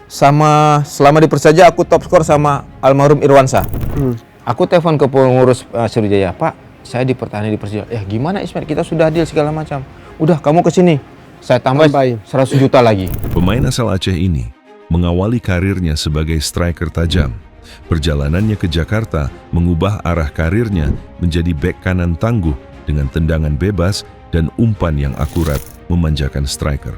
sama selama di Persija aku top skor sama almarhum Irwansyah. Aku telepon ke pengurus Sriwijaya, Pak, saya dipertahankan di Persija. Ya gimana Ismet, kita sudah deal segala macam. Udah kamu ke sini, saya tambahin 100 juta lagi. Pemain asal Aceh ini mengawali karirnya sebagai striker tajam. Perjalanannya ke Jakarta mengubah arah karirnya menjadi bek kanan tangguh dengan tendangan bebas dan umpan yang akurat memanjakan striker.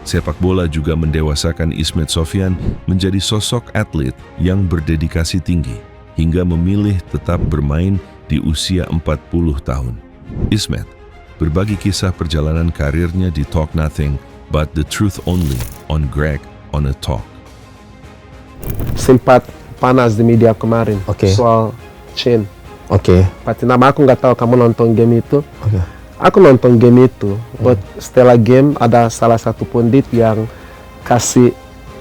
Sepak bola juga mendewasakan Ismet Sofyan menjadi sosok atlet yang berdedikasi tinggi hingga memilih tetap bermain di usia 40 tahun. Ismet berbagi kisah perjalanan karirnya di Talk Nothing But the Truth Only on Greg on a Talk. Sempat panas di media kemarin soal Chain. Pasti nama aku nggak tahu kamu nonton game itu. Aku nonton game itu, but setelah game ada salah satu pundit yang kasih,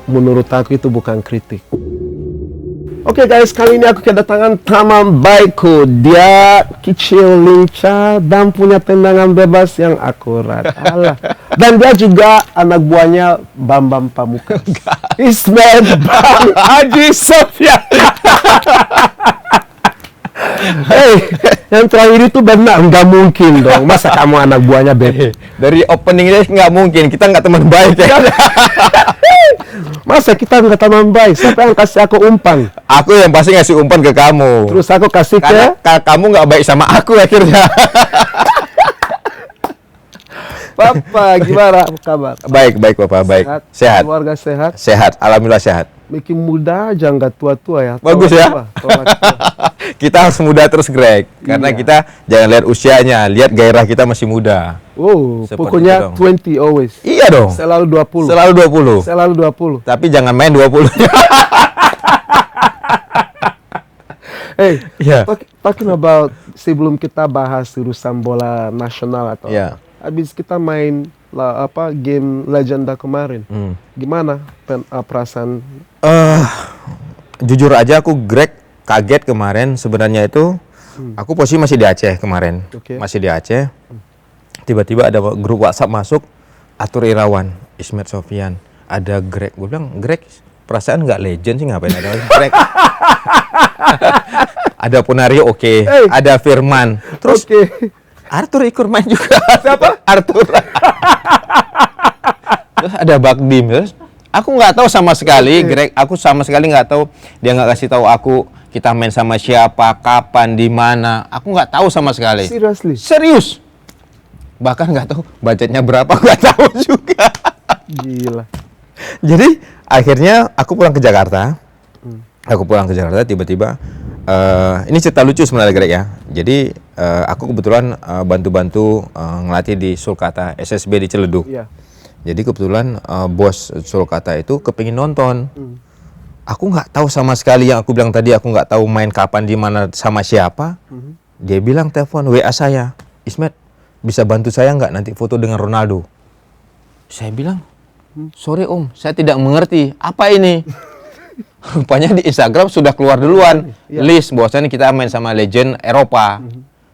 menurut aku itu bukan kritik. Oke guys, kali ini aku kedatangan teman baikku. Dia kecil, lincah, dan punya tendangan bebas yang akurat. Alah. Dan dia juga anak buahnya Bambang Pamungkas. Ismet Bang Haji Sofyan. Yang terakhir itu benar, nggak mungkin dong. Masa kamu anak buahnya Beb? Dari openingnya nggak mungkin, kita nggak teman baik ya. Masa kita nggak teman baik? Siapa yang kasih aku umpan? Aku yang pasti ngasih umpan ke kamu. Terus aku kasih karena kamu nggak baik sama aku akhirnya. Papa, gimana kabar? Baik Papa, baik. Sehat. Keluarga sehat? Sehat, alhamdulillah sehat. Bikin muda aja, nggak tua-tua ya. Bagus ya. Tua. Kita harus muda terus Greg, karena kita jangan lihat usianya, lihat gairah kita masih muda. Oh, seperti pokoknya 20 always. Iya dong. Selalu 20. Selalu 20. Selalu 20. Tapi jangan main 20. Hey, talking about, sebelum kita bahas urusan bola nasional atau habis kita main game legenda kemarin. Gimana perasaan? Jujur aja aku Greg kaget kemarin sebenarnya itu. Aku posisi masih di Aceh kemarin. Masih di Aceh. Tiba-tiba ada grup WhatsApp masuk, Atur Irawan, Ismet Sofyan, ada Greg. Gue bilang, Greg perasaan nggak legend sih, ngapain ada Greg? Ada Ponario ada Firman. Terus Arthur ikut main juga. Siapa? Arthur. Terus ada Bakdim. Terus aku nggak tahu sama sekali, Greg. Aku sama sekali nggak tahu. Dia nggak kasih tahu aku kita main sama siapa, kapan, di mana. Aku nggak tahu sama sekali. Seriously? Serius. Bahkan nggak tahu budgetnya berapa, nggak tahu juga. Gila. Jadi akhirnya aku pulang ke Jakarta. Tiba-tiba ini cerita lucu sebenarnya Greg ya. Jadi aku kebetulan bantu-bantu ngelatih di Sulkata SSB di Ciledug. Jadi kebetulan bos Sulkata itu kepingin nonton. Aku nggak tahu sama sekali, yang aku bilang tadi, aku nggak tahu main kapan, di mana, sama siapa. Dia bilang telepon WA saya, Ismet bisa bantu saya nggak nanti foto dengan Ronaldo? Saya bilang, sorry Om, saya tidak mengerti apa ini. Rupanya di Instagram sudah keluar duluan list bahwasanya kita main sama legend Eropa.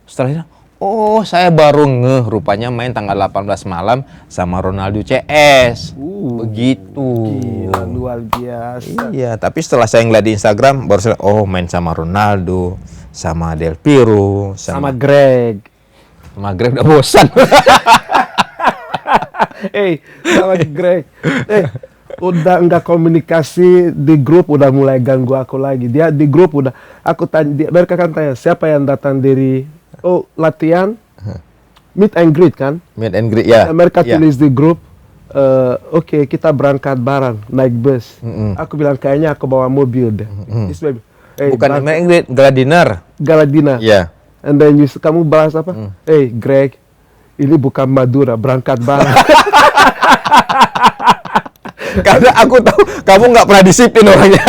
Setelah itu, oh saya baru rupanya main tanggal 18 malam sama Ronaldo CS. Begitu. Gila, luar biasa. Iya, tapi setelah saya ngeliat di Instagram baru saya, oh main sama Ronaldo, sama Del Piero, sama Greg. Sama Greg udah bosan. Sama Greg. Udah nggak komunikasi di grup, udah mulai ganggu aku lagi. Dia di grup udah, aku tanya, mereka kan tanya siapa yang datang dari latihan, meet and greet kan? Meet and greet ya. Mereka tulis di grup, oke, kita berangkat bareng naik bus. Aku bilang kayaknya aku bawa mobil deh. Bukan meet and greet, gala dinner. Gala dinner. Ya. And then kamu bahas apa? Greg, ini bukan Madura, berangkat bareng. Karena aku tahu kamu nggak pernah disiplin orangnya.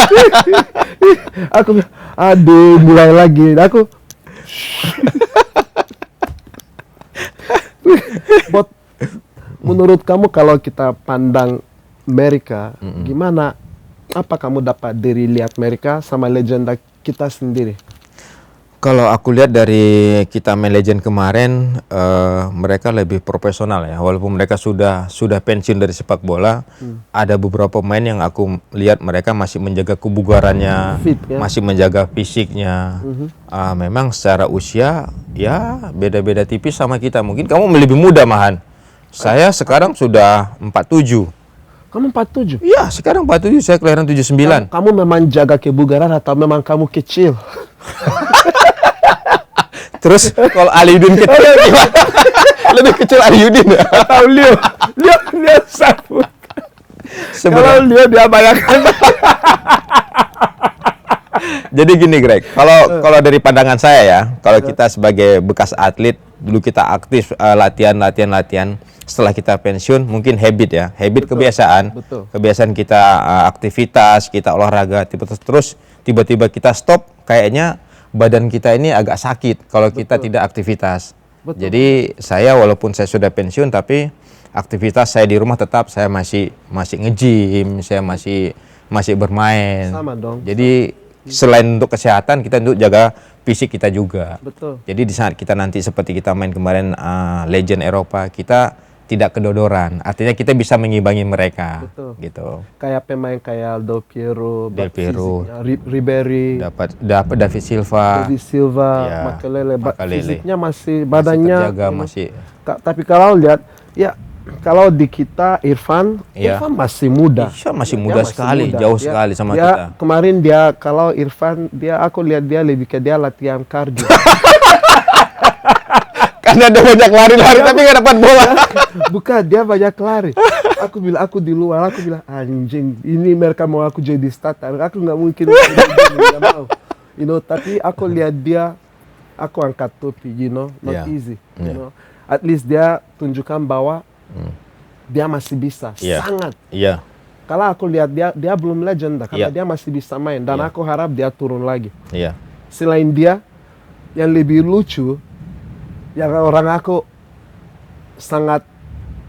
Aku bilang, aduh, mulai lagi. Aku menurut kamu kalau kita pandang Amerika, gimana? Apa kamu dapat dari lihat Amerika sama legenda kita sendiri? Kalau aku lihat dari kita main Legend kemarin, mereka lebih profesional ya. Walaupun mereka sudah pensiun dari sepak bola, ada beberapa pemain yang aku lihat mereka masih menjaga kebugarannya, Fit, ya? masih menjaga fisiknya. Memang secara usia ya beda-beda tipis sama kita. Mungkin kamu lebih muda Mahan. Saya sekarang sudah 47. Kamu 47? Iya, sekarang 47, saya kelahiran 79. Kamu memang jaga kebugaran atau memang kamu kecil? Terus kalau Aliudin kecil gimana? Lebih kecil Aliudin ya? Atau Leo sabut. Kalau Leo dia bayangkan. Jadi gini Greg, kalau dari pandangan saya ya, kalau kita sebagai bekas atlet, dulu kita aktif latihan. Setelah kita pensiun, mungkin habit ya, kebiasaan. Betul. Kebiasaan kita aktivitas, kita olahraga, terus tiba-tiba kita stop, kayaknya badan kita ini agak sakit kalau kita tidak aktivitas. Betul. Jadi saya walaupun saya sudah pensiun, tapi aktivitas saya di rumah tetap saya masih nge-gym, saya masih bermain. Sama dong. Jadi selain untuk kesehatan, kita untuk jaga fisik kita juga. Betul. Jadi di saat kita nanti seperti kita main kemarin Legend Eropa, kita tidak kedodoran. Artinya kita bisa mengimbangi mereka. Betul. Gitu. Kayak pemain kayak Del Piero, Ribery, dapat David Silva, ya, Makelele. Makelele. Fisiknya masih, badannya terjaga, masih. Tapi kalau lihat, ya kalau di kita Irfan masih muda. Iya, masih muda sekali, jauh sekali sama kita. Kemarin kalau Irfan, aku lihat dia lebih ke dia latihan kardio. Karena dia banyak lari-lari tapi nggak dapat bola. Bukan, dia banyak lari. Aku di luar, aku bilang anjing, ini mereka mau aku jadi starter. Aku nggak mungkin, nggak mau. Tapi aku lihat dia, aku angkat topi, not easy. At least dia tunjukkan bahwa dia masih bisa, sangat. Iya. Kalau aku lihat dia belum legenda, karena dia masih bisa main. Dan aku harap dia turun lagi. Iya. Selain dia, yang lebih lucu, yang orang aku sangat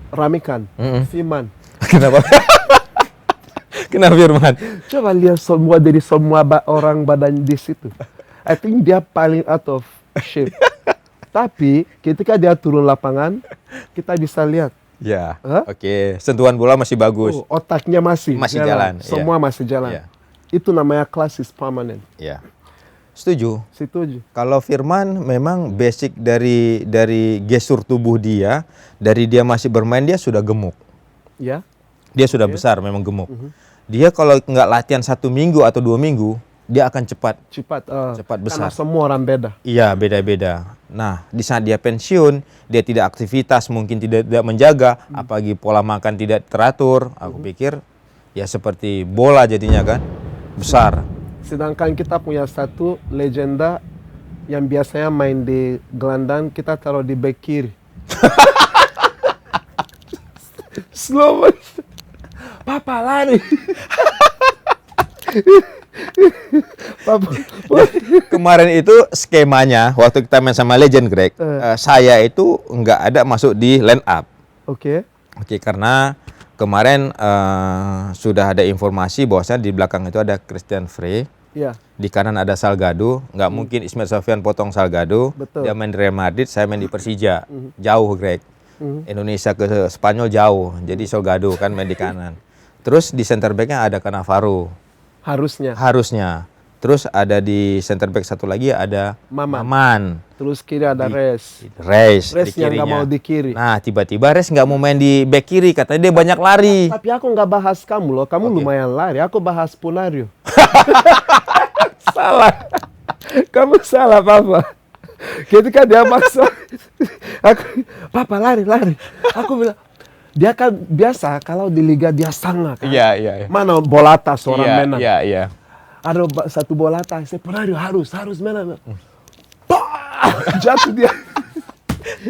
ramekan, Firman. Kenapa? Kenapa Firman? Coba lihat semua orang badan di situ. I think dia paling out of shape. Tapi ketika dia turun lapangan, kita bisa lihat. Ya, oke. Sentuhan bola masih bagus. Otaknya masih jalan. Semua masih jalan. Yeah. Itu namanya class is permanent. Ya. Setuju. Kalau Firman memang basic dari gestur tubuh dia, dari dia masih bermain dia sudah gemuk. Ya. Dia sudah besar, memang gemuk. Dia kalau nggak latihan 1 minggu atau 2 minggu, dia akan cepat besar. Karena semua orang beda. Iya, beda-beda. Nah, di saat dia pensiun, dia tidak aktivitas, mungkin tidak menjaga, apalagi pola makan tidak teratur. Aku pikir ya seperti bola jadinya kan, besar. Sedangkan kita punya satu legenda yang biasanya main di gelandang, kita taruh di back kiri. Slow motion. Papa lari. Papa. Kemarin itu skemanya waktu kita main sama Legend Greg, saya itu nggak ada masuk di line up. Oke, karena kemarin sudah ada informasi bahwasanya di belakang itu ada Christian Frey. Iya. Di kanan ada Salgado, nggak mungkin Ismail Sofyan potong Salgado. Betul. Dia main di Real Madrid, saya main di Persija. Jauh Greg. Indonesia ke Spanyol jauh, jadi Salgado kan main di kanan. Terus di center back-nya ada Cannavaro. Harusnya. Terus ada di center back satu lagi ada Maman. Terus kiri ada Rez di yang kirinya. nggak mau di kiri. Nah, tiba-tiba Rez nggak mau main di back kiri, katanya dia banyak lari. Tapi aku nggak bahas kamu loh, kamu lumayan lari. Aku bahas Punario. Salah. Kamu salah, Papa. Ketika dia maksa, Papa lari. Aku bilang, dia kan biasa kalau di liga dia sangat kan. Iya. Mana bola atas orang menang. Iya. Ada satu bola atas, saya Punario harus menang. Jatuh dia.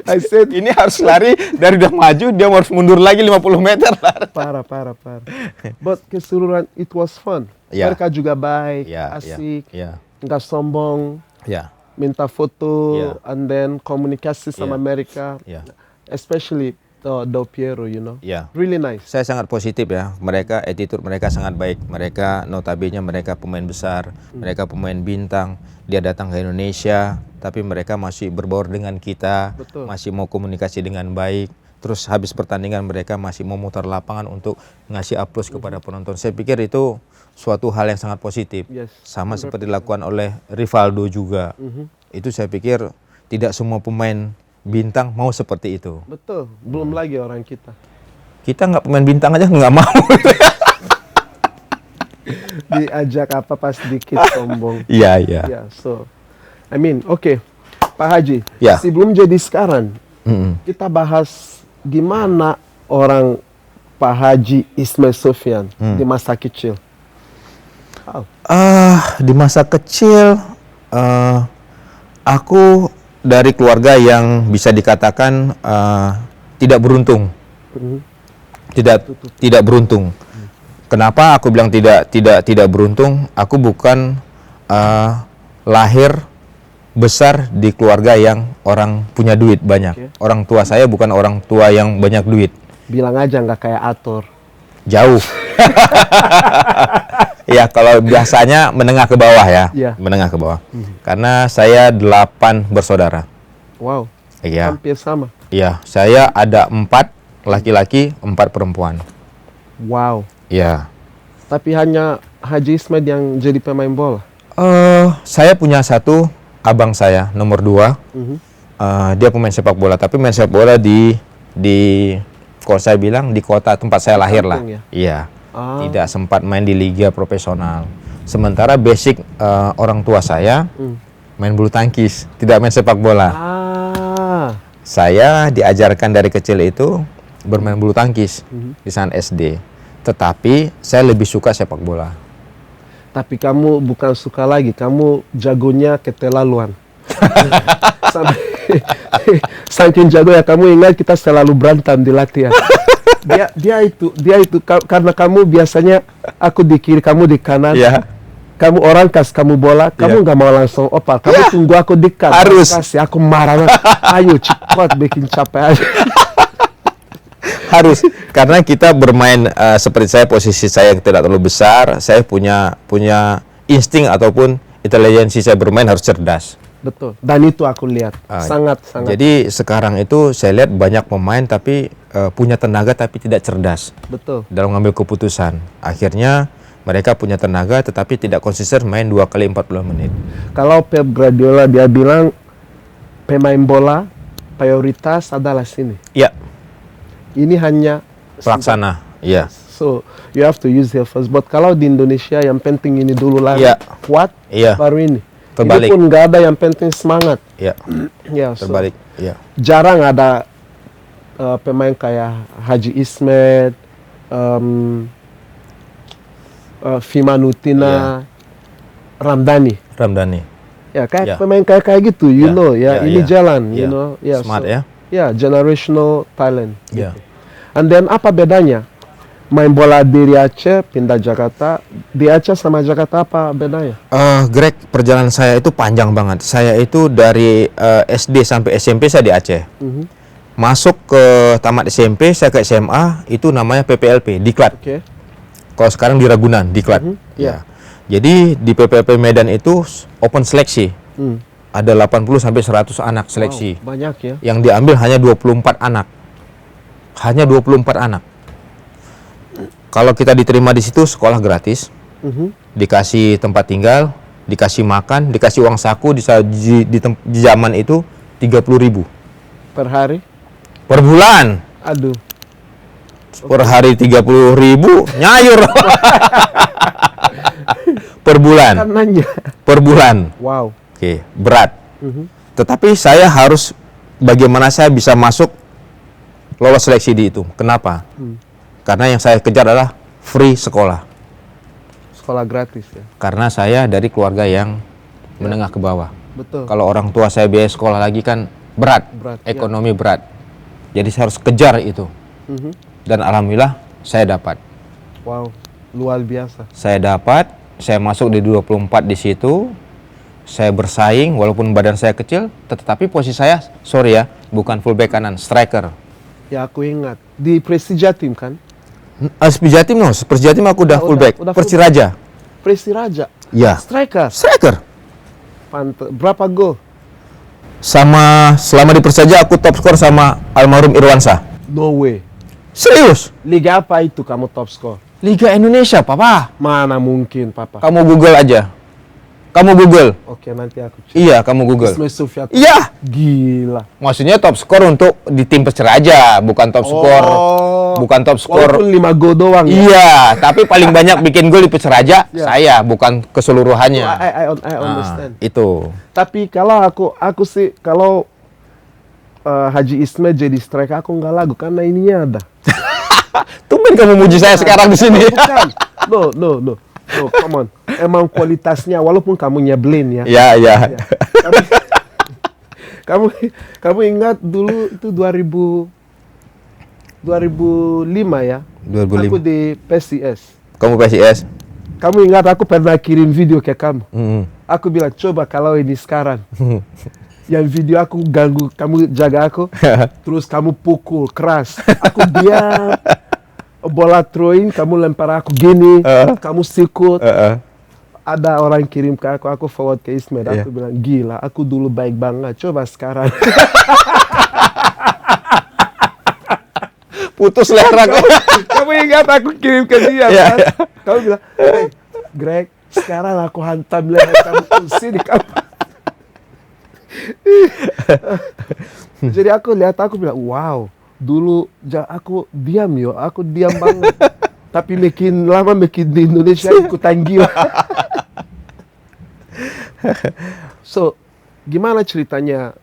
I said, ini harus lari dari udah maju, dia harus mundur lagi 50 meter. Parah. But keseluruhan it was fun. Mereka juga baik, asik, nggak sombong, minta foto, and then komunikasi sama mereka. Especially Del Piero, you know. Ya. Really nice. Saya sangat positif ya. Mereka attitude mereka sangat baik. Mereka notabene mereka pemain besar, mereka pemain bintang. Dia datang ke Indonesia, tapi mereka masih berbaur dengan kita, Betul. masih mau komunikasi dengan baik. Terus habis pertandingan mereka masih memutar lapangan untuk ngasih aplaus kepada penonton. Saya pikir itu suatu hal yang sangat positif. Yes. Sama seperti dilakukan oleh Rivaldo juga. Itu saya pikir tidak semua pemain bintang mau seperti itu. Betul. Belum lagi orang kita. Kita nggak pemain bintang aja nggak mau. Diajak apa pas dikit sombong. Iya, iya. Ya, so I mean, oke. Pak Haji, Ya. sebelum jadi sekarang, kita bahas gimana orang Pak Haji Ismail Sofyan di masa kecil. Di masa kecil, aku dari keluarga yang bisa dikatakan tidak beruntung. Tidak beruntung. Kenapa aku bilang tidak beruntung? Aku bukan lahir besar di keluarga yang orang punya duit banyak. Orang tua saya bukan orang tua yang banyak duit. Bilang aja nggak kayak Ator. Jauh. Ya, kalau biasanya menengah ke bawah ya. Iya. Menengah ke bawah. Karena saya 8 bersaudara. Wow. Iya. Hampir sama. Iya, saya ada 4 laki-laki, 4 perempuan. Wow. Iya. Tapi hanya Haji Ismail yang jadi pemain bola. Saya punya satu abang saya, nomor 2. Dia pemain sepak bola, tapi main sepak bola di kalau saya bilang di kota tempat saya lahir lah. Kampung ya? Iya. Tidak sempat main di liga profesional. Sementara basic orang tua saya main bulu tangkis, tidak main sepak bola. Saya diajarkan dari kecil itu bermain bulu tangkis di sana SD. Tetapi saya lebih suka sepak bola. Tapi kamu bukan suka lagi, kamu jagonya keterlaluan. Saking jago ya, kamu ingat kita selalu berantem di latihan. Dia itu karena kamu biasanya aku di kiri, kamu di kanan. Ya. Kamu orang kasih kamu bola, kamu nggak mau langsung opal. Kamu tunggu aku dekat. Harus. Kasih aku marah. Ayo cepat bikin capek aja. Harus, karena kita bermain seperti saya, posisi saya tidak terlalu besar, saya punya insting ataupun intelijensi saya bermain harus cerdas. Betul. Dan itu aku lihat sangat. Jadi sekarang itu saya lihat banyak pemain tapi punya tenaga tapi tidak cerdas. Betul. Dalam mengambil keputusan. Akhirnya mereka punya tenaga tetapi tidak konsisten main 2 kali 40 menit. Kalau Pep Guardiola dia bilang pemain bola prioritas adalah sini. Ya. Ini hanya Pelaksana. Iya. So you have to use your first. But kalau di Indonesia yang penting ini dulu lah. Iya. Kuat. Iya. Baru ini. Terbalik. Ini pun nggak ada yang penting semangat. Iya. Ya. So, Terbalik. Iya. jarang ada pemain kayak Haji Ismail, Fimanutina, Ramdhani. Ya kayak pemain kayak gitu, you know, ya ini jalan, you know, ya. Smart so, ya. Ya, generational talent. Ya. And then apa bedanya? Main bola di Aceh, pindah Jakarta. Di Aceh sama Jakarta apa bedanya? Greg, perjalanan saya itu panjang banget. Saya itu dari SD sampai SMP saya di Aceh. Masuk ke tamat SMP, saya ke SMA, itu namanya PPLP, Diklat. Oke. Kalau sekarang di Ragunan, Diklat. Ya. Jadi di PPLP Medan itu open seleksi. Ada 80 sampai 100 anak seleksi. Wow, banyak ya. Yang diambil hanya 24 anak. Hanya 24 anak. Kalau kita diterima di situ, sekolah gratis. Dikasih tempat tinggal, dikasih makan, dikasih uang saku di zaman itu 30.000 Per hari? per bulan. Aduh. Per hari 30.000 nyayur. Per bulan. Kanannya. Per bulan. Wow. Oke, berat. Tetapi saya harus bagaimana saya bisa masuk lolos seleksi di itu. Kenapa? Karena yang saya kejar adalah free sekolah. Sekolah gratis ya. Karena saya dari keluarga yang menengah ke bawah. Betul. Kalau orang tua saya biaya sekolah lagi kan berat, ekonomi berat. Jadi saya harus kejar itu. Dan alhamdulillah saya dapat. Wow, luar biasa. Saya dapat, saya masuk di 24 di situ. Saya bersaing walaupun badan saya kecil, tetapi posisi saya, sorry ya, bukan fullback kanan, striker. Ya aku ingat di Persija tim kan? Persija tim no, Persija tim aku udah fullback. Persiraja. Persiraja. Ya. Striker. Berapa gol? Selama di Persija aku top skor sama almarhum Irwansyah. No way. Serius? Liga apa itu kamu top skor? Liga Indonesia, Papa. Mana mungkin, Papa? Kamu Google aja. Kamu Google. Oke, nanti aku cek. Iya, kamu Google. Ismail Sufyan. Iya. Gila. Maksudnya top skor untuk di tim Persiraja, bukan top skor. Bukan top skor. Walaupun 5 gol doang. Iya, tapi paling banyak bikin gol di Persiraja saya, bukan keseluruhannya. I understand. Itu. Tapi kalau aku sih kalau Haji Ismail jadi striker aku nggak lagu karena ininya ada. Tumben kamu muji saya sekarang di sini. Bukan. No, come on. Emang kualitasnya walaupun kamu nyebelin ya. Iya. Kamu ingat dulu itu 2005 ya? 2005. Aku di PSIS. Kamu PSIS? Kamu ingat aku pernah kirim video ke kamu? Mm-hmm. Aku bilang coba kalau ini sekarang. Yang video aku ganggu, kamu jaga aku, terus kamu pukul keras. Aku diam. Bola throwing, kamu lempar aku gini, kamu sikut. Ada orang kirim ke aku forward ke Ismail. Aku bilang, gila, aku dulu baik banget. Coba sekarang. Putus leher aku. Kamu ingat aku kirim ke dia, kan? Kamu bilang, hey, Greg, sekarang aku hantam leher kamu ke sini. Jadi aku lihat, aku bilang, wow, dulu aku diam aku diam banget. Tapi makin lama makin di Indonesia ikutan gila. So, gimana ceritanya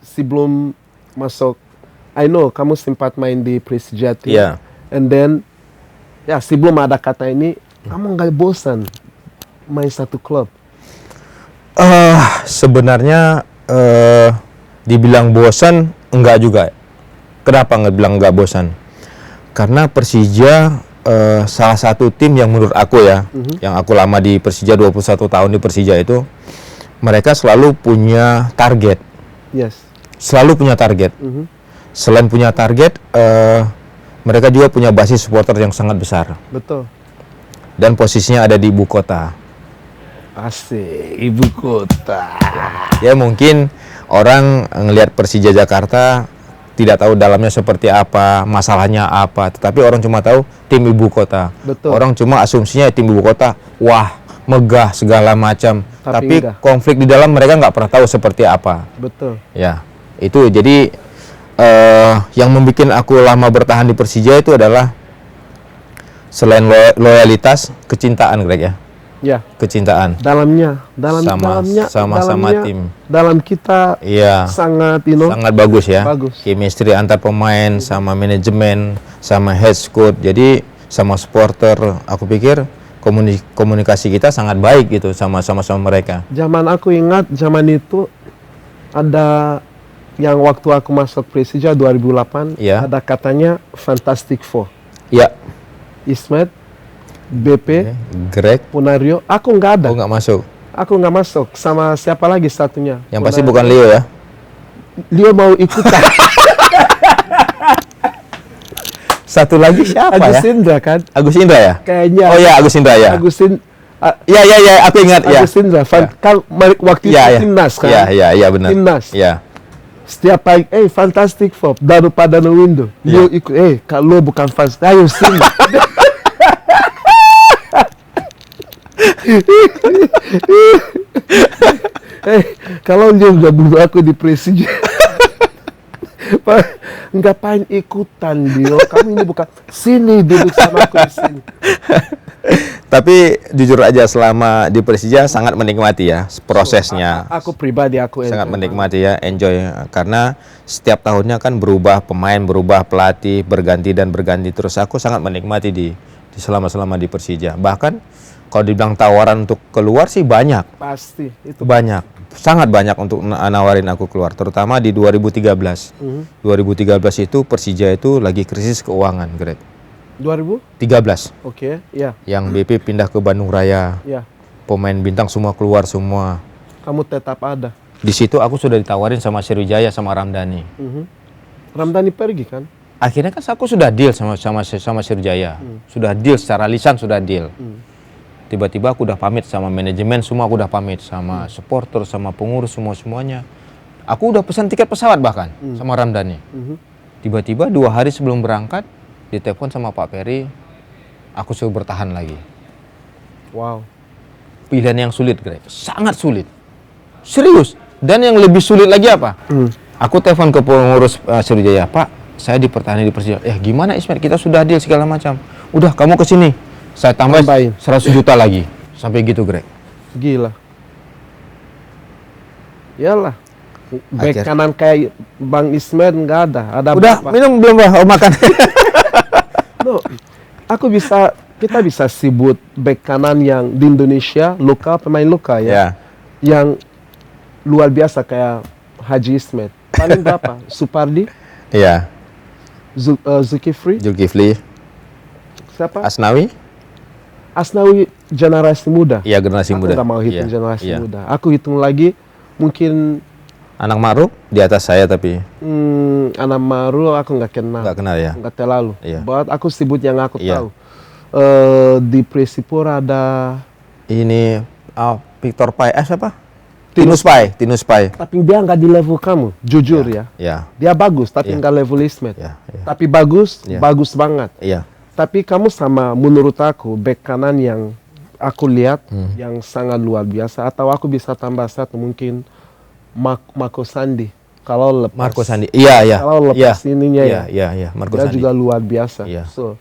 sebelum masuk? I know kamu sempat main di Persija, and then sebelum ada kata ini, kamu nggak bosan main satu klub? Sebenarnya dibilang bosan enggak juga. Kenapa bilang enggak bosan? Karena Persija salah satu tim yang menurut aku yang aku lama di Persija, 21 tahun di Persija itu, mereka selalu punya target. Yes. Selalu punya target. Selain punya target, mereka juga punya basis supporter yang sangat besar. Betul. Dan posisinya ada di ibu kota. Asik, ibu kota. Ya mungkin orang ngelihat Persija Jakarta tidak tahu dalamnya seperti apa, masalahnya apa, tetapi orang cuma tahu tim ibu kota. Betul. Orang cuma asumsinya tim ibu kota, wah, megah segala macam. Tapi konflik di dalam mereka nggak pernah tahu seperti apa. Betul. Ya, itu jadi yang membuat aku lama bertahan di Persija itu adalah selain loyalitas, kecintaan, Greg ya. Ya, kecintaan. Dalamnya tim. Dalam kita sangat, sangat bagus ya. Bagus. Chemistry antar pemain, sama manajemen, sama head coach. Jadi sama supporter, aku pikir komunikasi kita sangat baik gitu sama mereka. Aku ingat zaman itu ada yang waktu aku masuk Persija 2008, ada katanya Fantastic Four. Iya. Ismet, BP, Greg, Punario, aku nggak ada. Oh, nggak masuk. Aku nggak masuk. Sama siapa lagi satunya? Yang pasti bukan Leo ya? Leo mau ikutan. Satu lagi siapa Agus ya? Indra kan? Agus Indra ya? Kayaknya. Oh ya, Agus Indra ya. Iya, aku ingat ya. Agus Indra, kan waktu itu timnas kan? Iya, benar. Timnas. Iya. Setiap pagi, Fantastic Four, daripada no window. Leo ikut, kalau bukan fans, ayo sini. Kalau dia udah bunuh aku di Persija, ngapain ikutan dia? Kamu ini bukan sini, duduk sama aku di sini. Tapi jujur aja selama di Persija sangat menikmati ya prosesnya. Aku pribadi sangat menikmati ya, enjoy karena setiap tahunnya kan berubah pemain, berubah pelatih, berganti terus. Aku sangat menikmati di selama di Persija. Bahkan kalau dibilang tawaran untuk keluar sih banyak. Pasti itu. Banyak. Sangat banyak untuk nawarin aku keluar, terutama di 2013. 2013 itu Persija itu lagi krisis keuangan, Greg. 2013. Oke, ya. Yang BP pindah ke Bandung Raya. Ya. Pemain bintang semua keluar semua. Kamu tetap ada. Di situ aku sudah ditawarin sama Sriwijaya sama Ramdhani. Ramdhani pergi kan? Akhirnya kan aku sudah deal sama Sriwijaya. Sudah deal secara lisan, sudah deal. Tiba-tiba aku udah pamit sama manajemen, semua aku udah pamit sama supporter, sama pengurus, semuanya. Aku udah pesan tiket pesawat bahkan sama Ramdhani. Tiba-tiba 2 hari sebelum berangkat ditelepon sama Pak Peri, aku suruh bertahan lagi. Wow. Pilihan yang sulit, Greg. Sangat sulit. Serius. Dan yang lebih sulit lagi apa? Aku telepon ke pengurus Sriwijaya, Pak, saya dipertahankan di Persija. Gimana Ismet? Kita sudah deal segala macam. Udah, kamu ke sini. Saya tambah 100 juta lagi. Sampai gitu, Greg. Gila. Iyalah. Back kanan kayak Bang Ismet nggak ada. Udah, minum belum, Bang? Oh, makan. No, kita bisa sebut back kanan yang di Indonesia lokal, pemain lokal ya, yang luar biasa kayak Haji Ismet. Paling berapa? Supardi? Iya. Zulkifli? Siapa? Asnawi generasi muda. Iya, generasi muda. Aku nggak mau hitung generasi muda. Aku hitung lagi mungkin anak Maru di atas saya tapi. Anak Maru aku nggak kenal. Nggak kenal ya? Nggak terlalu. Iya. Buat aku sebut yang aku tahu. Di Persipura ada ini Victor Pai, siapa? Tinus Pai. Tapi dia nggak di level kamu, jujur ya. Dia bagus, tapi nggak level Ismet. Tapi bagus banget. Tapi kamu sama, menurut aku, back kanan yang aku lihat yang sangat luar biasa. Atau aku bisa tambah satu mungkin Marco Sandi. Kalau lepas. Marco Sandi. Iya. Kalau lepas ininya Iya. Marco dia Sandi juga luar biasa. Iya. So,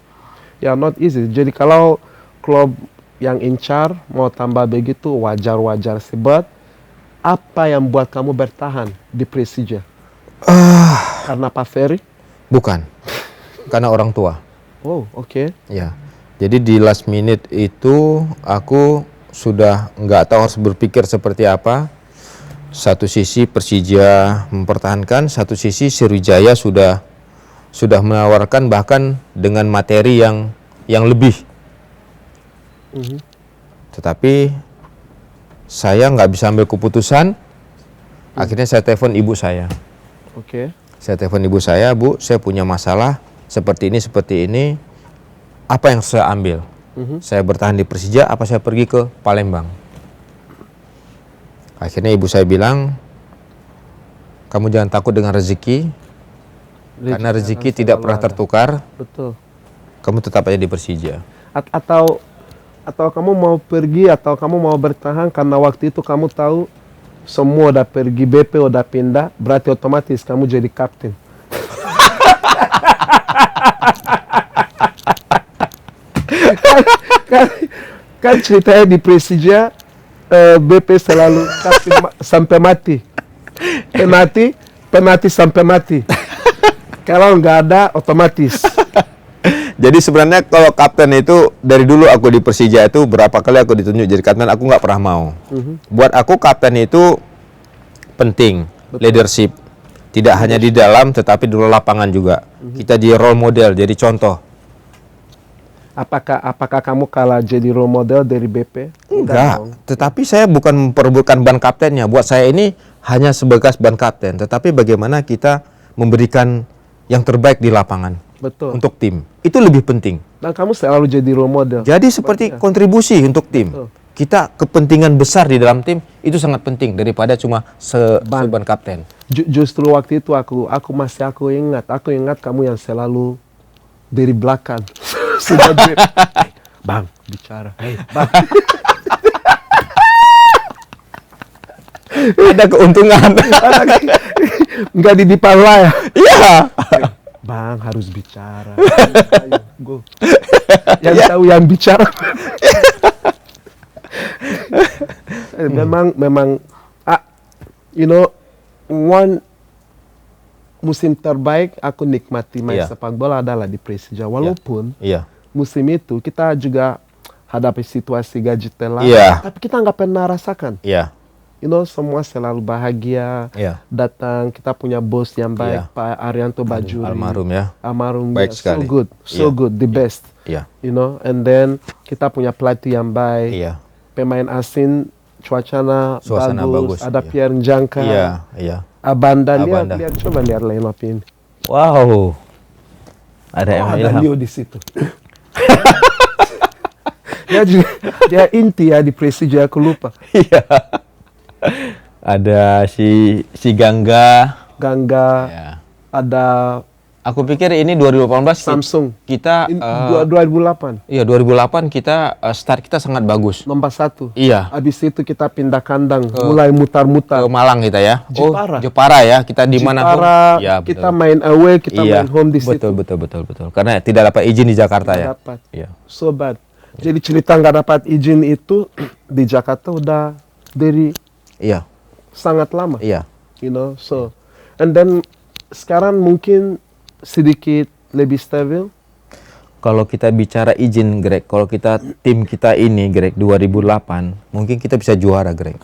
not easy. Jadi kalau klub yang incar mau tambah begitu wajar sebab apa yang buat kamu bertahan di Persija? Karena Pak Ferry? Bukan. Karena orang tua. Oh, oke. Ya. Jadi di last minute itu aku sudah nggak tahu harus berpikir seperti apa. Satu sisi Persija mempertahankan, satu sisi Sriwijaya sudah menawarkan bahkan dengan materi yang lebih. Tetapi saya nggak bisa ambil keputusan. Akhirnya saya telepon ibu saya. Oke. Saya telepon ibu saya, Bu, saya punya masalah seperti ini. Apa yang saya ambil? Saya bertahan di Persija, apa saya pergi ke Palembang? Akhirnya ibu saya bilang, kamu jangan takut dengan rezeki, karena rezeki tidak pernah tertukar. Betul. Kamu tetap aja di Persija. Atau kamu mau pergi atau kamu mau bertahan karena waktu itu kamu tahu semua udah pergi, BP udah pindah, berarti otomatis kamu jadi kapten. kan ceritanya di Persija BP selalu kapten sampai mati. Penalti sampai mati. Kalau nggak ada otomatis. Jadi sebenarnya kalau kapten itu dari dulu aku di Persija itu berapa kali aku ditunjuk jadi kapten, aku nggak pernah mau. Buat aku kapten itu penting. Betul. Leadership. Tidak hanya di dalam tetapi di luar lapangan juga. Kita di role model, jadi contoh. Apakah kamu kalah jadi role model dari BP? Enggak. Tetapi saya bukan memperebutkan ban kaptennya. Buat saya ini hanya sebagai ban kapten. Tetapi bagaimana kita memberikan yang terbaik di lapangan. Betul. Untuk tim. Itu lebih penting. Dan kamu selalu jadi role model. Jadi seperti kontribusi untuk tim. Betul. Kita kepentingan besar di dalam tim itu sangat penting daripada cuma seban kapten. Justru waktu itu aku ingat kamu yang selalu dari belakang. Sudah Bang, bicara. Bang. Ada keuntungan. Enggak di depan lah ya. Iya. Bang harus bicara. Ayo, go. Yang tahu yang bicara. Memang one musim terbaik aku nikmati main sepak bola adalah di Persija. Walaupun musim itu kita juga hadapi situasi gaji telat, tapi kita nggak pernah rasakan. Semua selalu bahagia. Datang, kita punya bos yang baik, Pak Arianto Bajuri. Almarhum baik sekali. So good, the best. And then kita punya pelatih yang baik. Pemain asing, suasana bagus. Ada Pierre Njangka. Abanda. Lihat, coba lihat line up ini. Wow. Ada ada Leo di situ. dia inti ya di Persija, aku lupa. Iya. Ada si Gangga. Ya. Ada. Aku pikir ini 2018 Samsung. Kita 2008. Iya, 2008 kita start kita sangat bagus. Nomor 1. Iya. Habis itu kita pindah kandang, mulai mutar-mutar. Ke Malang kita ya. Jepara. Jepara ya. Kita di mana? Ya, kita main away, kita main home di situ. Betul. Karena tidak dapat izin di Jakarta ya. Dapat. Iya. So bad. Jadi cerita nggak dapat izin itu di Jakarta udah dari sangat lama. Iya. You know, so and then sekarang mungkin sedikit lebih stabil. Kalau kita bicara izin, Greg, kalau kita tim kita ini, Greg, 2008, mungkin kita bisa juara, Greg.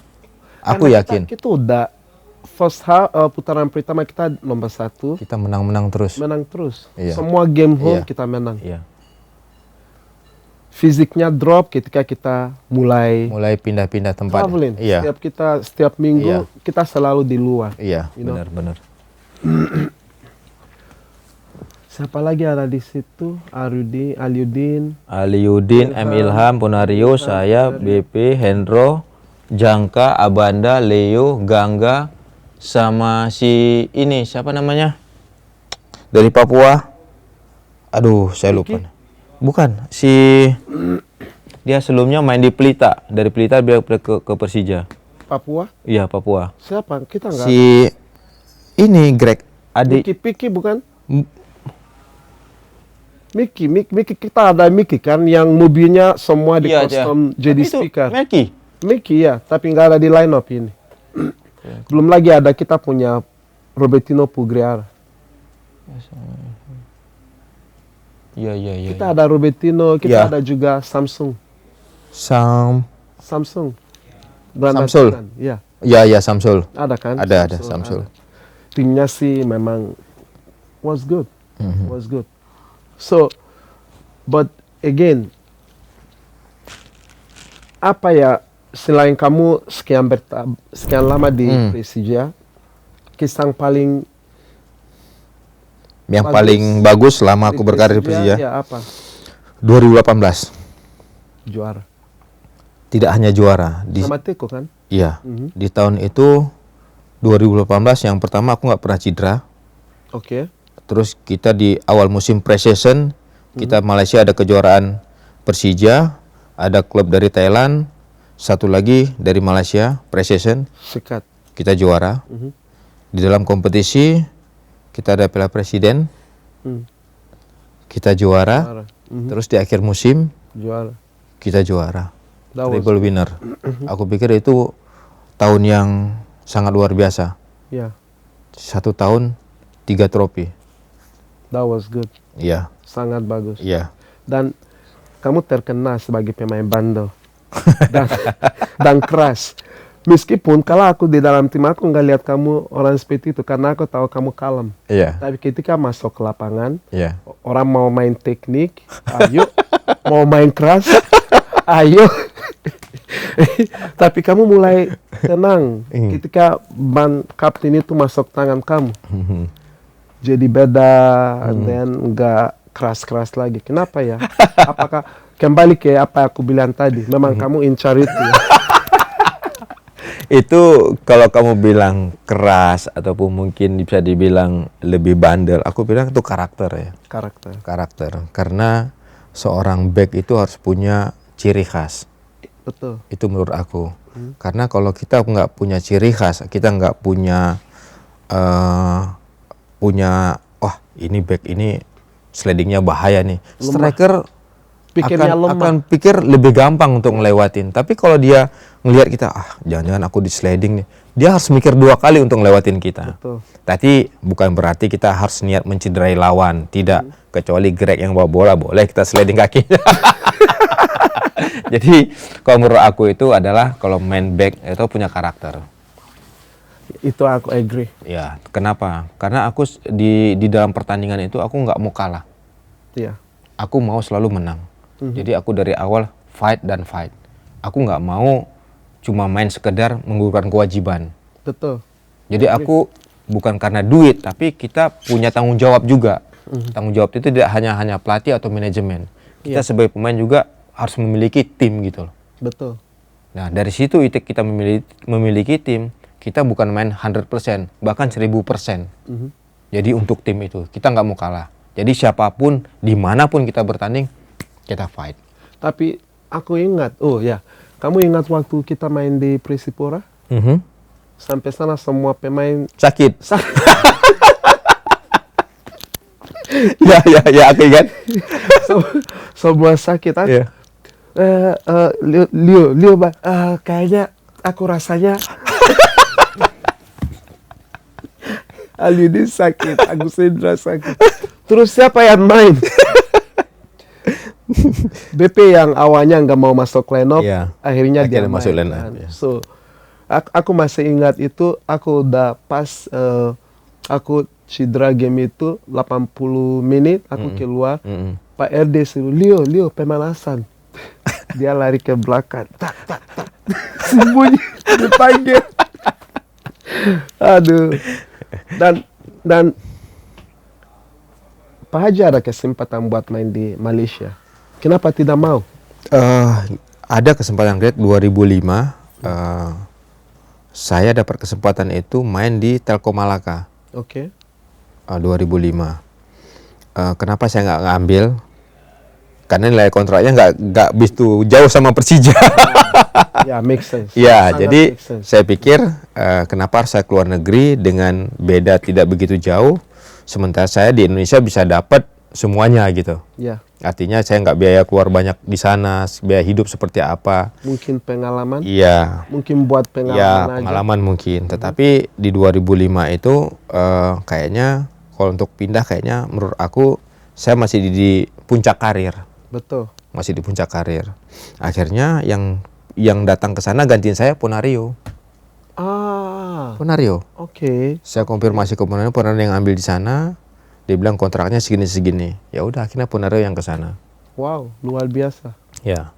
Aku yakin. Kita udah first half, putaran pertama kita nomor 1. Kita menang terus. Menang terus. Iya. Semua game home kita menang. Iya. Fisiknya drop ketika kita mulai pindah-pindah tempat. Traveling. Iya. Setiap minggu kita selalu di luar. Iya, benar. Siapa lagi ada di situ? Aliudin, M. Ilham, Ponario, saya, BP, Hendro, Jangka, Abanda, Leo, Gangga, sama si ini siapa namanya? Dari Papua. Aduh, saya lupa. Bukan, dia sebelumnya main di Pelita. Dari Pelita dia ke Persija. Papua? Iya, Papua. Siapa? Kita nggak. Si ini Greg, adik. Miki bukan? Miki, kita ada Miki kan yang mobilnya semua di custom jadi speaker. Miki ya, tapi nggak ada di line up ini. Belum lagi ada kita punya Robertino Pugriara. Iya. Kita ada Robertino, kita ada juga Samsung. Samsul. Iya. Iya, Samsul. Ada kan? Ada Samsul. Timnya sih memang was good. Was good. So, but again, apa ya, selain kamu sekian lama di Persija, kisah yang paling bagus selama aku berkarir di Persija? Ya, apa? 2018. Juara. Tidak hanya juara. Sama Teko kan? Iya. Di tahun itu 2018 yang pertama aku nggak pernah cedera. Oke. Terus kita di awal musim pre-season, kita Malaysia ada kejuaraan Persija, ada klub dari Thailand, satu lagi dari Malaysia pre-season. Sekat. Kita juara. Di dalam kompetisi kita ada Piala Presiden. Kita juara. Terus di akhir musim kita juara. Triple winner. Aku pikir itu tahun yang sangat luar biasa. Yeah. 1 tahun 3 trofi. That was good. Iya. Sangat bagus. Iya. Dan kamu terkenal sebagai pemain bandel dan keras. Meskipun kalau aku di dalam tim aku nggak lihat kamu orang seperti itu karena aku tahu kamu kalem. Iya. Tapi ketika masuk ke lapangan, orang mau main teknik, ayo. Mau main keras, ayo. Tapi kamu mulai tenang ketika ban kapten itu masuk tangan kamu. Jadi beda, dan nggak keras-keras lagi. Kenapa ya? Apakah kembali ke apa aku bilang tadi? Memang kamu incar itu ya? Itu kalau kamu bilang keras ataupun mungkin bisa dibilang lebih bandel, aku bilang itu karakter ya. Karakter. Karena seorang back itu harus punya ciri khas. Betul. Itu menurut aku. Karena kalau kita nggak punya ciri khas, kita nggak punya ini back ini slidingnya bahaya nih. Striker akan pikir lebih gampang untuk ngelewatin. Tapi kalau dia ngelihat kita, jangan-jangan aku di sliding nih, dia harus mikir 2 kali untuk ngelewatin kita. Betul. Tapi bukan berarti kita harus niat mencederai lawan. Tidak. Kecuali Greg yang bawa bola, boleh kita sliding kakinya. Jadi kalau menurut aku itu adalah kalau main back itu punya karakter. Itu aku agree. Ya, kenapa? Karena aku di dalam pertandingan itu aku nggak mau kalah. Iya. Aku mau selalu menang. Jadi aku dari awal fight. Aku nggak mau cuma main sekedar menggugurkan kewajiban. Betul. Jadi aku bukan karena duit, tapi kita punya tanggung jawab juga. Tanggung jawab itu tidak hanya pelatih atau manajemen. Kita sebagai pemain juga harus memiliki tim gitu loh. Betul. Nah, dari situ kita memiliki tim, kita bukan main 100%, bahkan 1000%. Jadi untuk tim itu, kita nggak mau kalah. Jadi siapapun, dimanapun kita bertanding, kita fight. Tapi aku ingat, kamu ingat waktu kita main di Persipura? Sampai sana semua pemain sakit. ya, aku ingat. Semua sakit kan? Yeah. Leo, kayaknya aku rasanya Ali ini sakit, Agus Hendra sakit. Terus siapa yang main? BP yang awalnya nggak mau masuk line up, akhirnya dia masuk line up. So, aku masih ingat itu, aku udah pas aku cedera game itu 80 menit, aku keluar. Pak RD suruh, Leo pemanasan. Dia lari ke belakang, tak, sembunyi, dipanggil. Aduh. Dan Pak Haji ada kesempatan buat main di Malaysia. Kenapa tidak mau? Ada kesempatan Greg 2005. Saya dapat kesempatan itu main di Telkom Malaka. Oke. 2005. Kenapa saya nggak ngambil? Karena nilai kontraknya nggak begitu jauh sama Persija. Ya, make sense. Ya, Sangat jadi make sense. saya pikir kenapa saya keluar negeri dengan beda tidak begitu jauh, sementara saya di Indonesia bisa dapat semuanya gitu. Ya. Artinya saya nggak biaya keluar banyak di sana, biaya hidup seperti apa. Mungkin pengalaman. Iya. Mungkin buat pengalaman Ya, aja. pengalaman mungkin. Tetapi di 2005 itu kayaknya kalau untuk pindah kayaknya menurut aku saya masih di puncak karir. Betul. Masih di puncak karir. Akhirnya yang datang ke sana gantiin saya Ponario. Ponario. Oke. Saya konfirmasi ke Ponario yang ambil di sana. Dia bilang kontraknya segini. Ya udah akhirnya Ponario yang ke sana. Wow, luar biasa. Ya.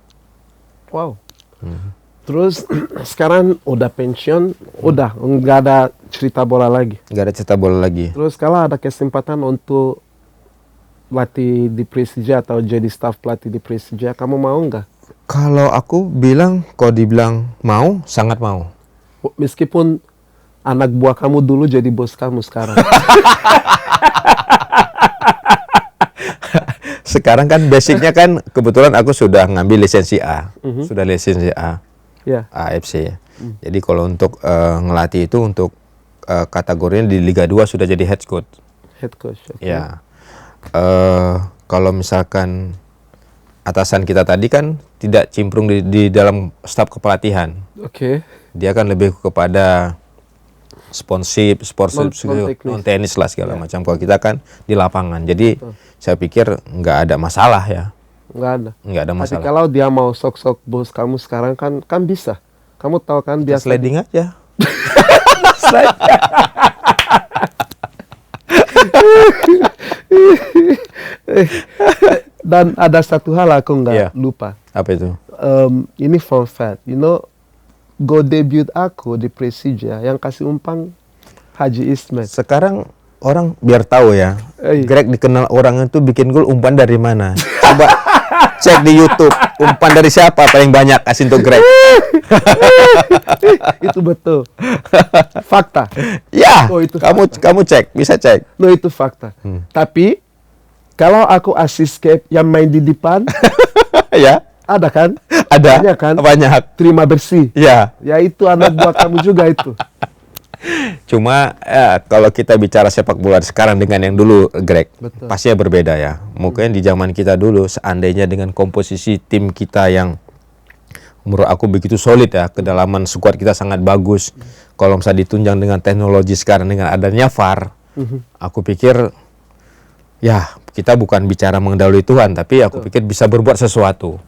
Wow. Terus sekarang udah pensiun, udah nggak ada cerita bola lagi. Nggak ada cerita bola lagi. Terus kalau ada kesempatan untuk pelatih di Persija atau jadi staff pelatih di Persija, kamu mau nggak? Kalau aku bilang, kalau dibilang mau, sangat mau. Meskipun anak buah kamu dulu jadi bos kamu sekarang. Sekarang kan basicnya kan kebetulan aku sudah ngambil lisensi A. Sudah lisensi A. Ya. AFC. Jadi kalau untuk ngelatih itu untuk kategorinya di Liga 2 sudah jadi head coach. Head coach. Okay. Ya. Kalau misalkan atasan kita tadi kan tidak cimprung di dalam staf kepelatihan. Oke. Dia kan lebih kepada sponsorship, non tenis lah segala macam. Kalau kita kan di lapangan. Jadi saya pikir nggak ada masalah ya. Nggak ada masalah. Tapi kalau dia mau sok-sok bos kamu sekarang kan bisa. Kamu tahu kan biasa sliding aja. Dan ada satu hal aku nggak lupa. Apa itu? Ini fun fact. You know, go debut aku di Persija yang kasih umpan Haji Ismet. Sekarang orang biar tahu ya, Greg dikenal orang itu bikin gol umpan dari mana. Coba cek di YouTube, umpan dari siapa paling banyak kasih untuk Greg. Itu betul. Fakta. Ya, Oh, itu kamu cek, bisa cek. No, itu fakta. Tapi kalau aku assist Cape yang main di depan, ya, ada kan? Ada. Banyak kan? Banyak. Terima bersih. Ya. Ya itu anak buah kamu juga itu. Cuma kalau kita bicara sepak bola sekarang dengan yang dulu, Greg, Betul. pastinya berbeda ya. Mungkin di zaman kita dulu, seandainya dengan komposisi tim kita yang menurut aku begitu solid ya, kedalaman skuad kita sangat bagus. Kalau misalnya ditunjang dengan teknologi sekarang dengan adanya VAR, aku pikir ya kita bukan bicara mendahului Tuhan, tapi aku pikir bisa berbuat sesuatu.